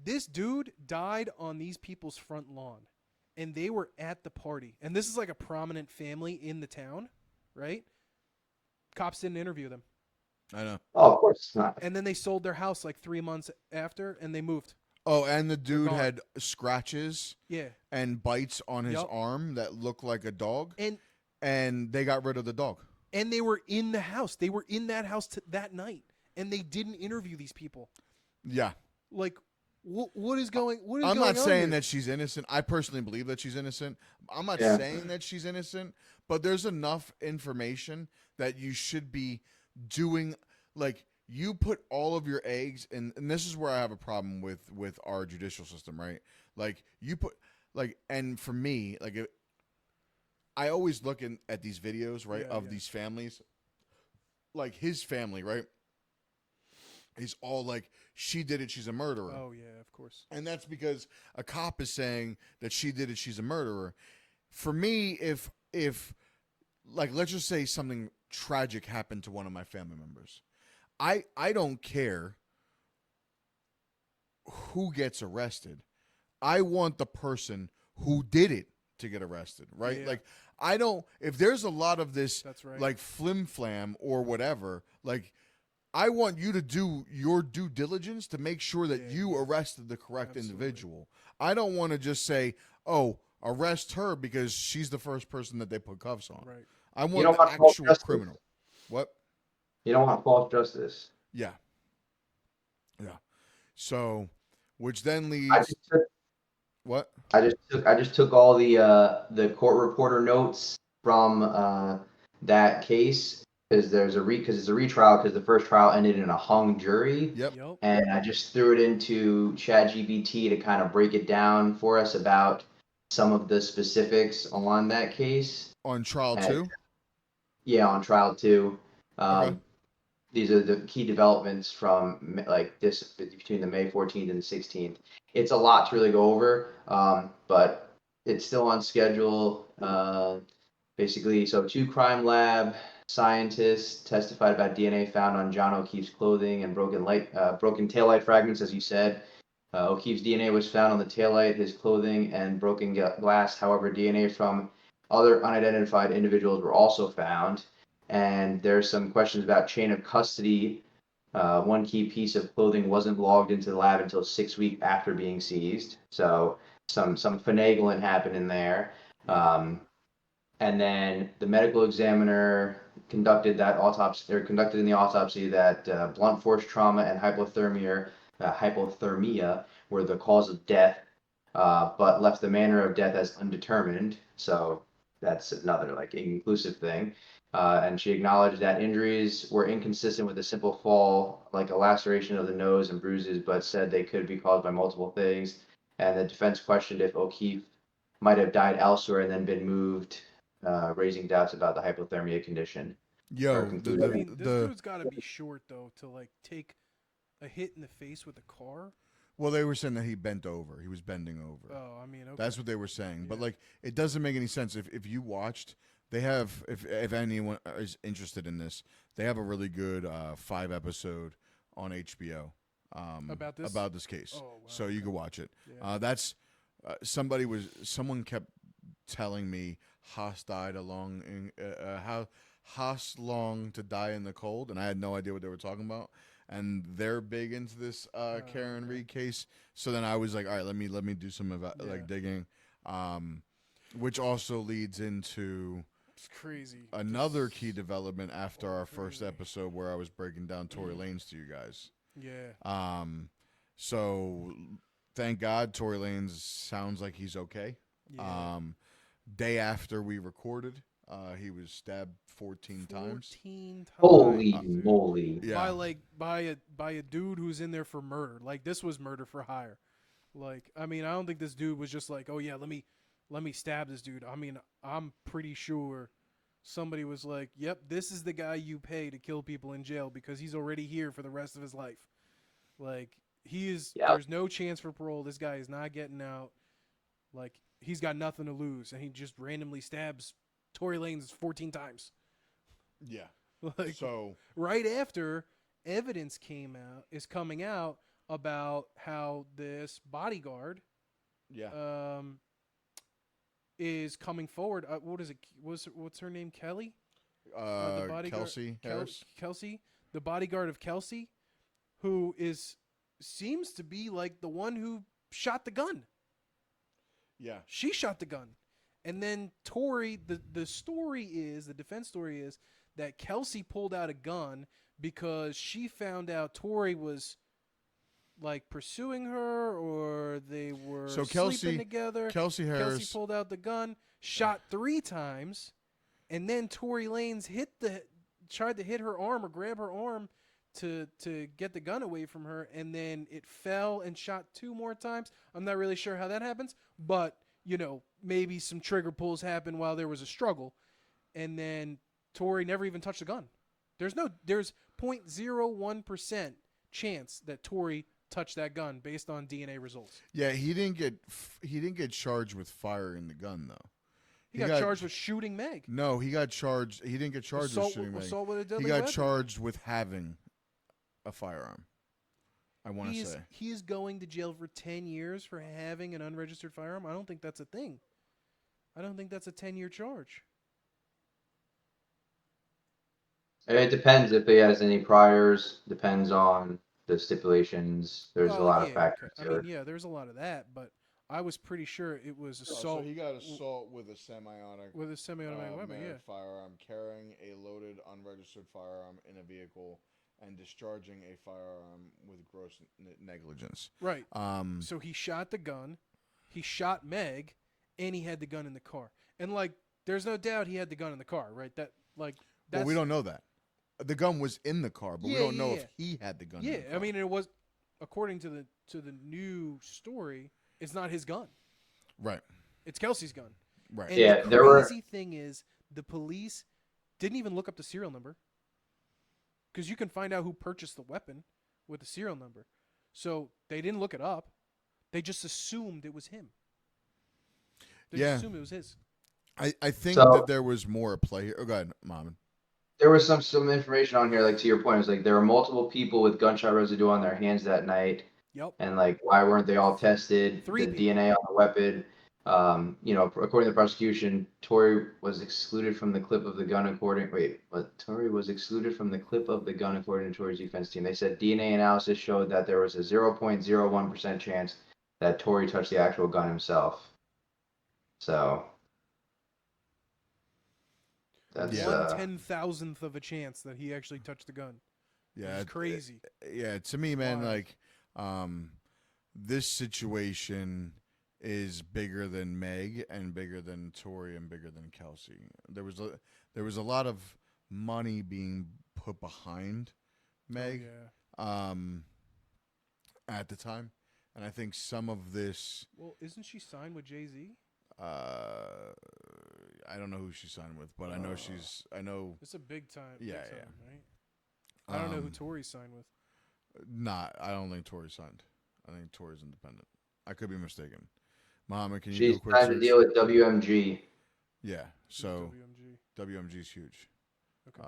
This dude died on these people's front lawn, and they were at the party. And this is like a prominent family in the town, right? Cops didn't interview them. I know. Oh, of course not. And then they sold their house like 3 months after, and they moved. Oh, and the dude gone. had scratches Yeah. and bites on his Yup. arm that looked like a dog, And and they got rid of the dog. they were in the house. They were in that house that night, and they didn't interview these people. Yeah. Like, what is going? What is I'm going not on saying here? that she's innocent. I personally believe that she's innocent. I'm not Yeah. saying that she's innocent, but there's enough information that you should be doing. Like, you put all of your eggs in, and this is where I have a problem with our judicial system, right? Like, you put and for me, I always look at these videos, right, Yeah, of yeah. these families, like his family, right, is all like, she did it, she's a murderer. Oh yeah, of course. And that's because a cop is saying that she did it, she's a murderer. For me, if let's just say something tragic happened to one of my family members, I don't care who gets arrested. I want the person who did it to get arrested, right? Yeah. Like, I don't, if there's a lot of this That's right. like flim flam or whatever, like, I want you to do your due diligence to make sure that Yeah, you arrested the correct Absolutely. individual. I don't want to just say, "Oh, arrest her because she's the first person that they put cuffs on." Right. I You want don't the want false actual justice. criminal. What? You don't want false justice. Yeah. Yeah. So, which then I leads just took what? I just took all the court reporter notes from that case because it's a retrial because the first trial ended in a hung jury. Yep. Yup. And I just threw it into ChatGPT to kind of break it down for us about some of the specifics on that case. On trial And- 2? Yeah, on trial 2. Okay. These are the key developments from like this between the May 14th and the 16th. It's a lot to really go over, but it's still on schedule. Basically, so 2 crime lab scientists testified about DNA found on John O'Keefe's clothing and broken taillight fragments, as you said. O'Keefe's DNA was found on the taillight, his clothing, and broken glass. However, DNA from other unidentified individuals were also found. And there's some questions about chain of custody. One key piece of clothing wasn't logged into the lab until 6 weeks after being seized. So some finagling happened in there. And then the medical examiner conducted in the autopsy that blunt force trauma and hypothermia were the cause of death, but left the manner of death as undetermined. So that's another like inclusive thing. And she acknowledged that injuries were inconsistent with a simple fall, like a laceration of the nose and bruises, but said they could be caused by multiple things. And the defense questioned if O'Keefe might have died elsewhere and then been moved, raising doubts about the hypothermia condition. Or Yo, concluded I that mean, this dude's got to be short though to like take a hit in the face with a car. well, they were saying that he bent over. He was bending over. Oh, I mean, okay. That's what they were saying. But Yeah. like, it doesn't make any sense if you watched. They have, if anyone is interested in this, they have a really good 5-episode on HBO About this? about this case. Oh, wow, So you okay. can watch it. Yeah. That's someone kept telling me Haas died along in how Haas long to die in the cold, and I had no idea what they were talking about. And they're big into this Karen okay. Reed case. So then I was like, all right, let me do some Yeah. like digging, which also leads into It's crazy. another This- key development after our first crazy. episode where I was breaking down Tory Lanez to you guys. Yeah. So thank God Tory Lanez sounds like he's okay. Yeah. Day after we recorded, he was stabbed 14 times. 14 times. holy dude. moly. Yeah. By a dude who's in there for murder. Like this was murder for hire. Like I mean, I don't think this dude was just like, "Oh yeah, let me stab this dude." I mean, I'm pretty sure somebody was like, "Yep, this is the guy you pay to kill people in jail because he's already here for the rest of his life." Like he is Yep. there's no chance for parole. This guy is not getting out. Like he's got nothing to lose and he just randomly stabs Tory Lanez 14 times. Yeah. Like So right after evidence is coming out about how this bodyguard yeah. is coming forward. What is it? What's her name? Kelly. The bodyguard Kelsey Harris. Kelsey, the bodyguard of Kelsey, who seems to be like the one who shot the gun. Yeah. She shot the gun. And then Tory, the defense story is that Kelsey pulled out a gun because she found out Tory was like pursuing her or they were So sleeping together. Kelsey Harris. Kelsey pulled out the gun, shot 3 times, and then Tory Lanez tried to hit her arm or grab her arm to get the gun away from her, and then it fell and shot 2 more times. I'm not really sure how that happens, but maybe some trigger pulls happened while there was a struggle, and then Tory never even touched the gun. There's 0.01% chance that Tory touched that gun based on DNA results. Yeah, he didn't get charged with firing the gun though. He got charged with shooting Meg. No, he got charged. He didn't get charged with shooting Meg. Assault with a deadly He got weapon. charged with having a firearm. I want to say. He is going to jail for 10 years for having an unregistered firearm. I don't think that's a thing. I don't think that's a 10-year charge. It depends if he has any priors. Depends on the stipulations. There's a lot of factors I to mean, it. yeah, there's a lot of that, but I was pretty sure it was assault So he got assault with a semi-automatic with a semi-automatic weapon. Yeah. firearm, carrying a loaded unregistered firearm in a vehicle, and discharging a firearm with gross negligence. Right. Um, So he shot the gun, he shot Meg, and he had the gun in the car. And like, there's no doubt he had the gun in the car, right? well, we don't know that. The gun was in the car, but we Yeah, don't know yeah. if he had the gun. Yeah, in the car. I mean, it was according to the new story, it's not his gun. right, It's Kelsey's gun. right. And Yeah, the there were- crazy thing is the police didn't even look up the serial number because you can find out who purchased the weapon with the serial number. So they didn't look it up. They just assumed it was him. They Yeah. just assumed it was his. I think So- that there was more at play here. Oh, go ahead, Mom. There was some information on here, like to your point, it's like there were multiple people with gunshot residue on their hands that night, Yep. and like why weren't they all tested? 3 the people. DNA on the weapon. According to the prosecution, Tory was excluded from the clip of the gun Tory was excluded from the clip of the gun according to Tory's defense team. They said DNA analysis showed that there was a 0.01% chance that Tory touched the actual gun himself. So that's Yeah. 1/10,000th of a chance that he actually touched the gun. Yeah, It's crazy. Yeah, to me, man, Wild. like, this situation is bigger than Meg and bigger than Tory and bigger than Kelsey. There was a lot of money being put behind Meg at the time, and I think some of this. Well, isn't she signed with Jay-Z? I don't know who she signed with, but I know she's. I know. It's a big time. Yeah, big time, yeah. Right? I don't know who Tory signed with. I don't think Tory signed. I think Tory's independent. I could be mistaken. Muhammad, can you She's do a quick trying to search? deal with WMG. Yeah, so WMG. WMG's huge. Okay.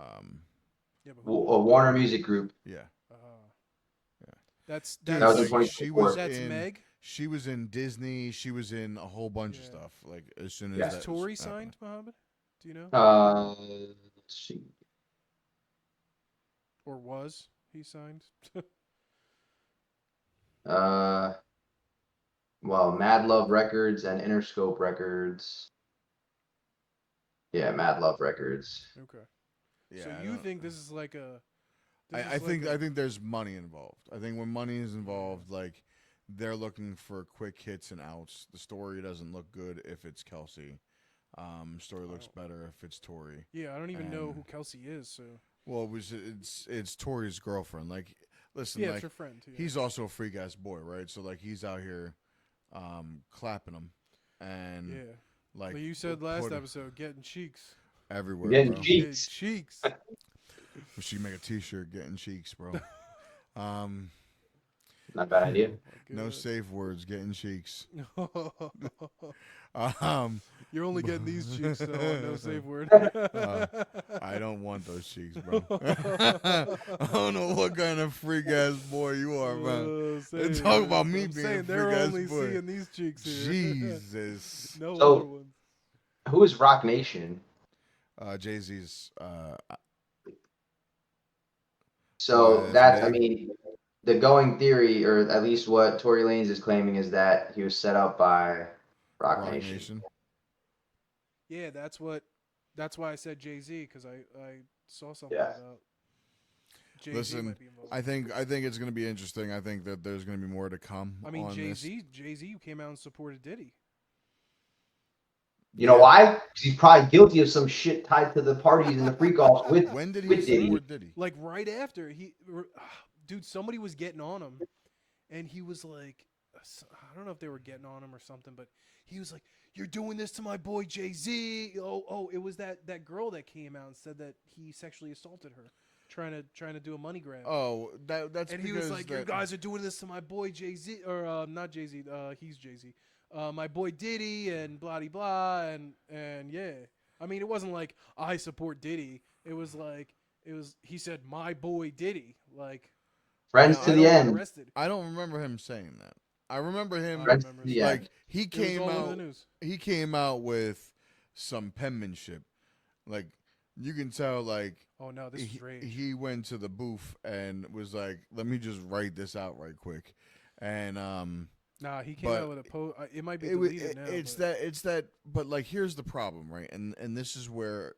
Yeah, but Warner Music Group. Yeah. Yeah. That's That was in like, 2024. that's Meg. She was in Disney. She was in a whole bunch of stuff. Like as soon as Yeah. that Is Tory happened. signed, Muhammad? Do you know? Let's see. Or was he signed? Well, Mad Love Records and Interscope Records. Yeah, Mad Love Records. Okay. Yeah, So I you don't- think this is like a? I think there's money involved. I think when money is involved, like they're looking for quick hits and outs. The story doesn't look good if it's Kelsey. Story looks better if it's Tory. Yeah, I don't even know who Kelsey is. So. Well, it's Tory's girlfriend. Like, listen, Yeah, like it's her friend. Yeah. he's also a freak ass boy, right? So like he's out here, clapping him, and Yeah. like you said last put episode, getting cheeks. everywhere, Getting bro. cheeks. Getting cheeks. We should make a T-shirt, getting cheeks, bro. Not a bad idea. No safe words, getting cheeks. You're only getting these cheeks, so no safe word. I don't want those cheeks, bro. I don't know what kind of freak ass boy you are, man. Saying, Talk about me I'm being a saying freak they're ass only boy. seeing these cheeks here. Jesus. No So- other ones. Who is Rock Nation? Jay-Z's. So Yeah, that's, it's I big. mean, the going theory, or at least what Tory Lanez is claiming, is that he was set up by Rock Nation. Yeah, that's why I said Jay-Z, because I saw something Yeah. about Jay-Z Listen, might be involved. I think it's going to be interesting. I think that there's going to be more to come. I mean, on Jay-Z came out and supported Diddy. You know why? 'Cause he's probably guilty of some shit tied to the parties and the freak offs with This. When did he with Diddy. support Diddy? Like right after dude, somebody was getting on him, and he was like, I don't know if they were getting on him or something, but he was like, "You're doing this to my boy Jay-Z." Oh, it was that girl that came out and said that he sexually assaulted her, trying to do a money grab. Oh, that's and because he was like, "You that- guys are doing this to my boy Jay-Z, or not Jay-Z. He's Jay-Z. My boy Diddy and blah de blah and yeah. I mean, it wasn't like I support Diddy. It was like he said my boy Diddy, like Friends Yeah, to I the don't end. arrested. I don't remember him saying that. I remember him Friends to remember the seeing- end. like he It was came all over the out. news. He came out with some penmanship. Like you can tell, like Oh no, this is rage. he went to the booth and was like, "Let me just write this out right quick," and Nah, he came but out with a post. It might be it, wa- deleted now. it's but that. But like, here's the problem, right? And this is where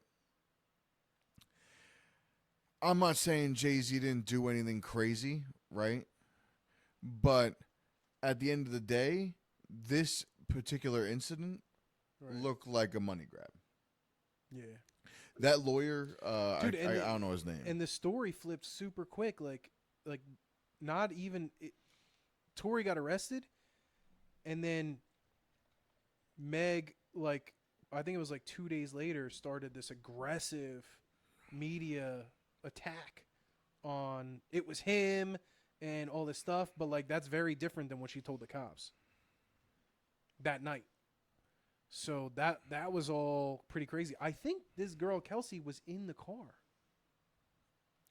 I'm not saying Jay-Z didn't do anything crazy, right? But at the end of the day, this particular incident right. looked like a money grab. Yeah. That lawyer, Dude, I don't know his name. And the story flipped super quick. Like not even Tory got arrested, and then Meg, like I think it was like 2 days later, started this aggressive media attack on it was him and all this stuff. But like that's very different than what she told the cops that night. So that was all pretty crazy. I think this girl Kelsey was in the car.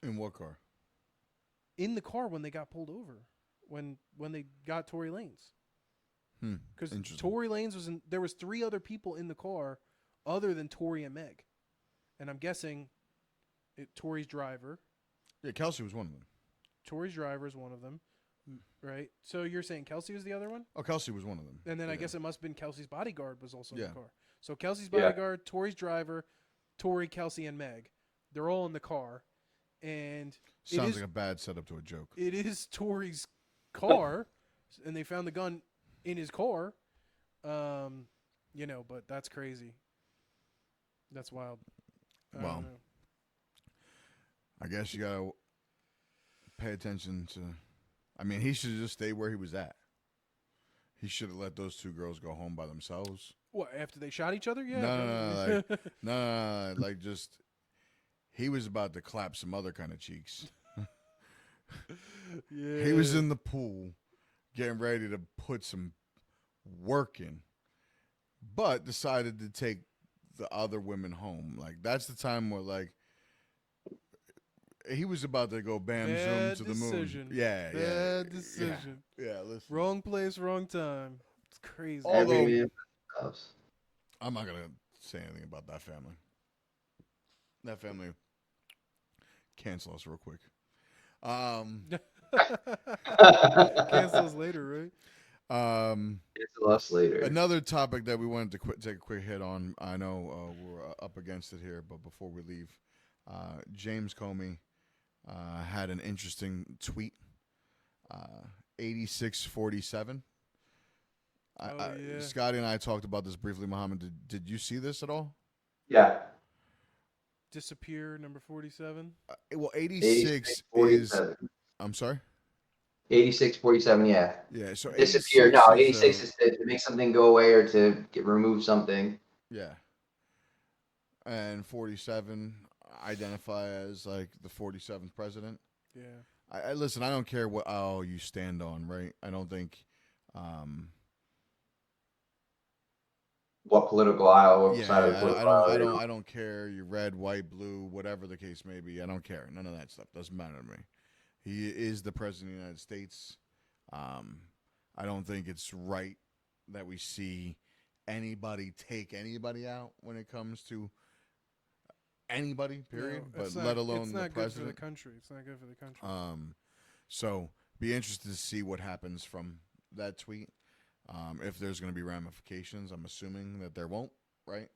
In what car? In the car when they got pulled over, when they got Tory Lanez. Because Interesting. Tory Lanez was in. There was 3 other people in the car, other than Tory and Meg, and I'm guessing, Tory's driver. Yeah, Kelsey was one of them. Tory's driver is one of them, right? So you're saying Kelsey was the other one, Oh, Kelsey was one of them. and then I Yeah. guess it must have been Kelsey's bodyguard was also in Yeah. the car. So Kelsey's Yeah. bodyguard, Tory's driver, Tory, Kelsey, and Meg. They're all in the car, and Sounds like a bad setup to a joke. it is Tory's car, and they found the gun in his car, But that's crazy. That's wild. I Well, don't know. I guess you gotta pay attention to. I mean, he should have just stayed where he was at. He should have let those two girls go home by themselves. What, after they shot each other? Yeah, No, no, no, probably. like just he was about to clap some other kind of cheeks. Yeah. He was in the pool, getting ready to put some work in, but decided to take the other women home. Like that's the time where like he was about to go bam Bad zoom to the decision. moon. Yeah, Bad decision. Yeah, listen. Wrong place, wrong time. It's crazy. Although- Every man for themselves. I'm not gonna say anything about that family. That family cancel us real quick. Cancel us later, right? It's a lot later. Another topic that we wanted to take a quick hit on. I know we're up against it here, but before we leave, James Comey had an interesting tweet. 8647. Yeah. Scotty and I talked about this briefly. Muhammad, did you see this at all? Yeah. Disappear number 47. Well, 86 is. 47. I'm sorry. 8647, yeah. Yeah. So Disappear. 86 No, is, 86 is to make something go away or to remove something. Yeah. And 47 identify as like the 47th president. Yeah. I listen. I don't care what aisle you stand on, right? I don't think. What political aisle, what Yeah, side of the political aisle. I don't care. You're red, white, blue, whatever the case may be. I don't care. None of that stuff doesn't matter to me. He is the president of the United States. I don't think it's right that we see anybody take anybody out when it comes to anybody. Period. No, but let alone it's the not president. good for the country. It's not good for the country. So be interested to see what happens from that tweet. If there's going to be ramifications, I'm assuming that there won't, right?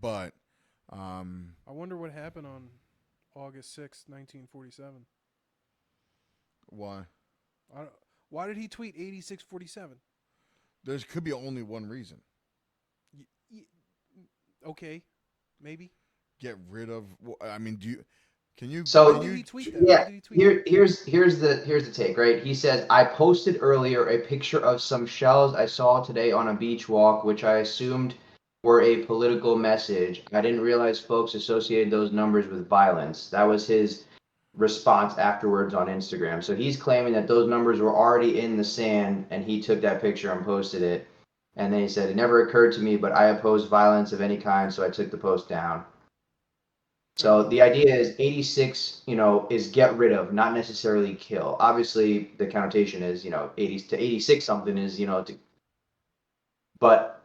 But I wonder what happened on August 6th, 1947. why? Why did he tweet 8647? There could be only one reason. Okay, maybe. Get rid of. I mean, do you? Can you? So- can Why did you he tweet ch- that? Yeah, Why did he tweet that? here's the take, right? He says, I posted earlier a picture of some shells I saw today on a beach walk, which I assumed were a political message. I didn't realize folks associated those numbers with violence. That was his response afterwards on Instagram. So he's claiming that those numbers were already in the sand and he took that picture and posted it. And then he said, it never occurred to me, but I oppose violence of any kind, so I took the post down. So the idea is 86, is get rid of, not necessarily kill. Obviously, the connotation is, 80 to 86 something is, but,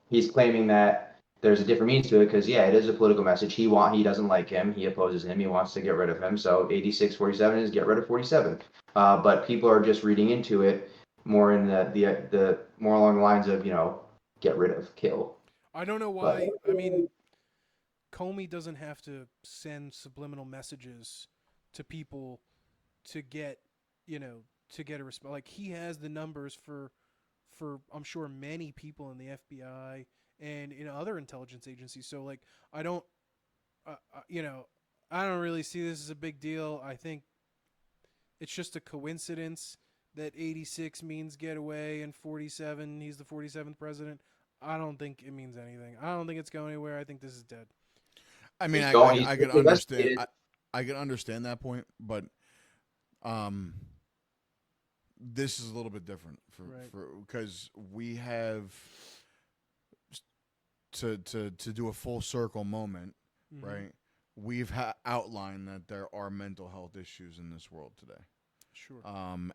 he's claiming that there's a different means to it because, yeah, it is a political message. He doesn't like him. He opposes him. He wants to get rid of him. So 8647 is get rid of 47. But people are just reading into it more in the more along the lines of, get rid of, kill. I don't know why. I mean, Comey doesn't have to send subliminal messages to people to get, to get a response. Like he has the numbers for I'm sure many people in the FBI and in other intelligence agencies. So like I don't I don't really see this as a big deal. I think it's just a coincidence that 86 means get away and 47 he's the 47th president. I don't think it means anything. I don't think it's going anywhere. I think this is dead. I mean, He's I going- can he's understand. investigated. I can understand that point, but this is a little bit different Right. because we have to do a full circle moment, Mhm. right? We've outlined that there are mental health issues in this world today. Sure.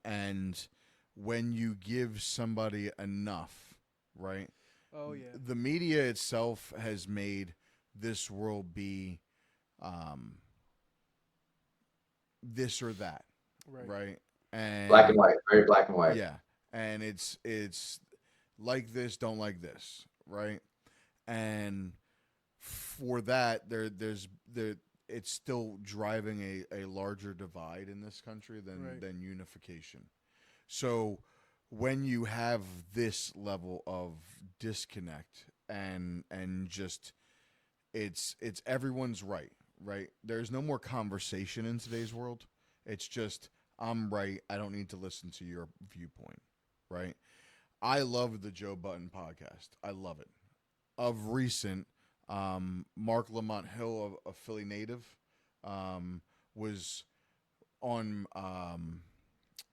And when you give somebody enough, right? Oh yeah. The media itself has made this world be this or that, right? And Black and white, very black and white. yeah, and it's like this, don't like this, right? And for that, there's it's still driving a larger divide in this country than Right. than unification. So when you have this level of disconnect and just it's everyone's right? There's no more conversation in today's world. It's just I'm right. I don't need to listen to your viewpoint, right? I love the Joe Button podcast. I love it. Of recent, Mark Lamont Hill, a Philly native, was on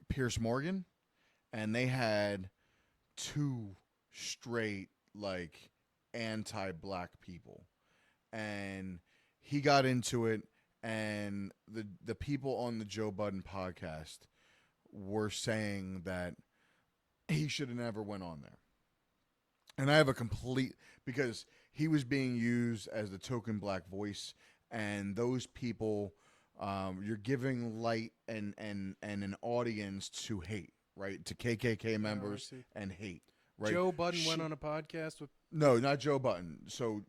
Pierce Morgan, and they had two straight like anti-black people, and he got into it, and the people on the Joe Budden podcast were saying that he should have never went on there. And I have a complete because he was being used as the token black voice, and those people, you're giving light and an audience to hate, right? To KKK members and hate, right? Joe Budden went on a podcast with. No, not Joe Button. So,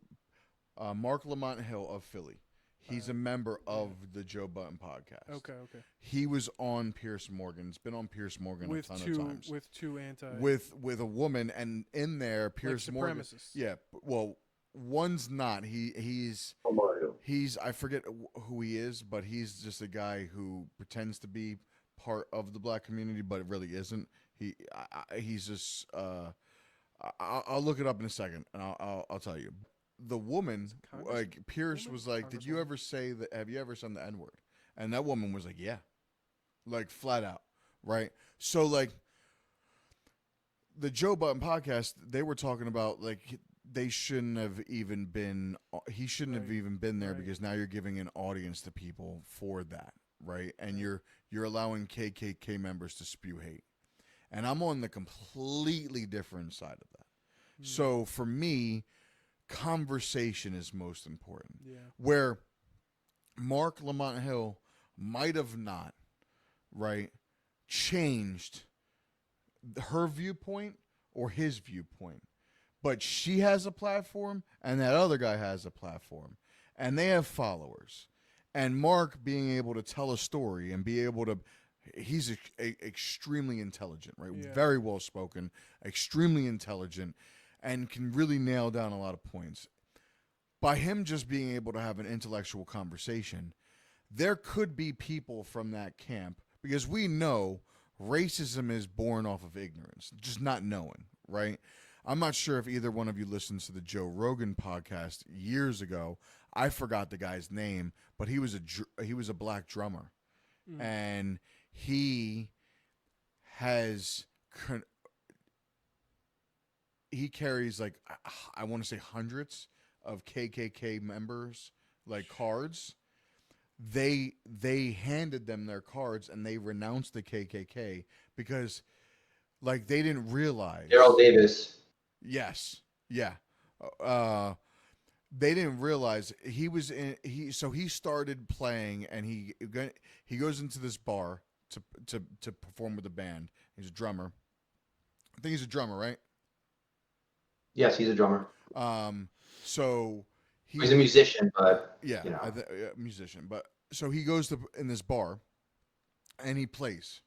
Mark Lamont Hill of Philly. He's a member of the Joe Button podcast. Okay. He was on Pierce Morgan. It's been on Pierce Morgan a ton of times. With two anti. With a woman, and in there, Pierce like Morgan. supremacists. Yeah, well, one's not. He's I forget who he is, but he's just a guy who pretends to be part of the black community, but it really isn't. He's just. I'll look it up in a second, and I'll tell you. The woman, like Pierce, was like, "Did you ever say that? Have you ever said the N word?" And that woman was like, "Yeah," like flat out, right? So like, the Joe Button podcast, they were talking about like they shouldn't have even been. He shouldn't have even been there because now you're giving an audience to people for that, right? And you're allowing KKK members to spew hate, and I'm on the completely different side of that. So for me, conversation is most important. Yeah. Where Mark Lamont Hill might have not, right, changed her viewpoint or his viewpoint. But she has a platform and that other guy has a platform. And they have followers. And Mark being able to tell a story and be able to he's extremely intelligent, right? Yeah. Very well spoken, extremely intelligent, and can really nail down a lot of points. By him just being able to have an intellectual conversation, there could be people from that camp, because we know racism is born off of ignorance, just not knowing, right? I'm not sure if either one of you listens to the Joe Rogan podcast years ago. I forgot the guy's name, but he was a black drummer, and he carries like I want to say hundreds of KKK members like cards. They handed them their cards and they renounced the KKK because like they didn't realize. Daryl Davis. Yes. Yeah. They didn't realize he was in. So he started playing, and he goes into this bar to perform with the band. He's a drummer. I think he's a drummer, right? Yes, he's a drummer. So he's a musician, but yeah, you know. Musician. But so he goes in this bar, and he plays,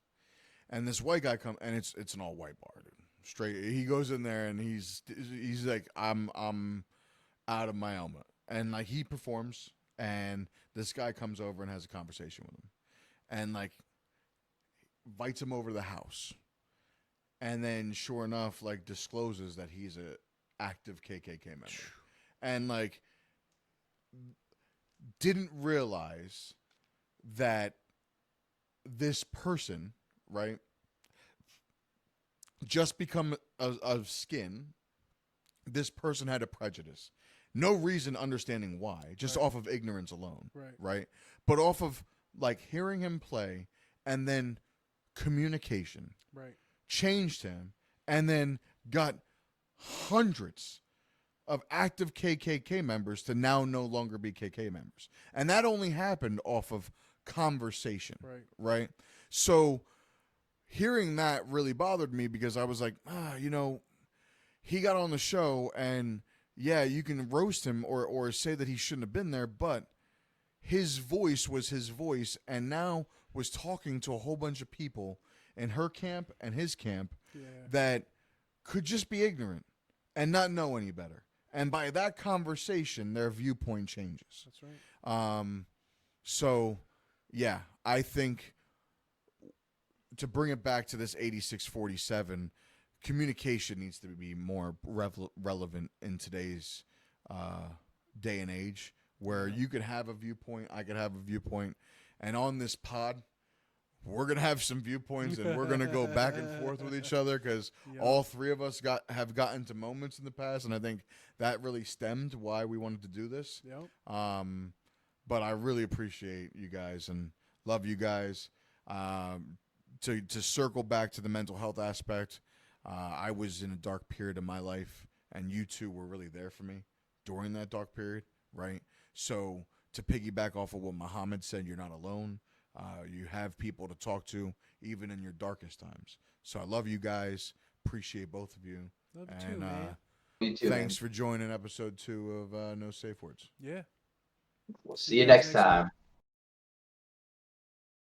and this white guy comes, and it's an all white bar, dude. Straight. He goes in there, and he's like, I'm out of my element, and like he performs, and this guy comes over and has a conversation with him, and like invites him over to the house, and then sure enough, like discloses that he's a active KKK member, and like didn't realize that this person, right, just become of skin. This person had a prejudice. No reason understanding why, just off of ignorance alone, right? But off of like hearing him play and then communication, changed him, and then got hundreds of active KKK members to now no longer be KK members. And that only happened off of conversation, right? So hearing that really bothered me because I was like, he got on the show and yeah, you can roast him or say that he shouldn't have been there, but his voice was his voice and now was talking to a whole bunch of people in her camp and his camp that could just be ignorant and not know any better. And by that conversation, their viewpoint changes. That's right. So, yeah, I think to bring it back to this 86-47, communication needs to be more relevant in today's day and age, where you could have a viewpoint, I could have a viewpoint, and on this pod, we're gonna have some viewpoints, and we're gonna go back and forth with each other because all three of us have gotten to moments in the past, and I think that really stemmed why we wanted to do this. But I really appreciate you guys and love you guys. To circle back to the mental health aspect, I was in a dark period of my life, and you two were really there for me during that dark period, right? So to piggyback off of what Muhammad said, you're not alone. You have people to talk to, even in your darkest times. So I love you guys. Appreciate both of you. Love you too, man. You too, thanks for joining episode 2 of No Safe Words. Yeah. We'll see you next time.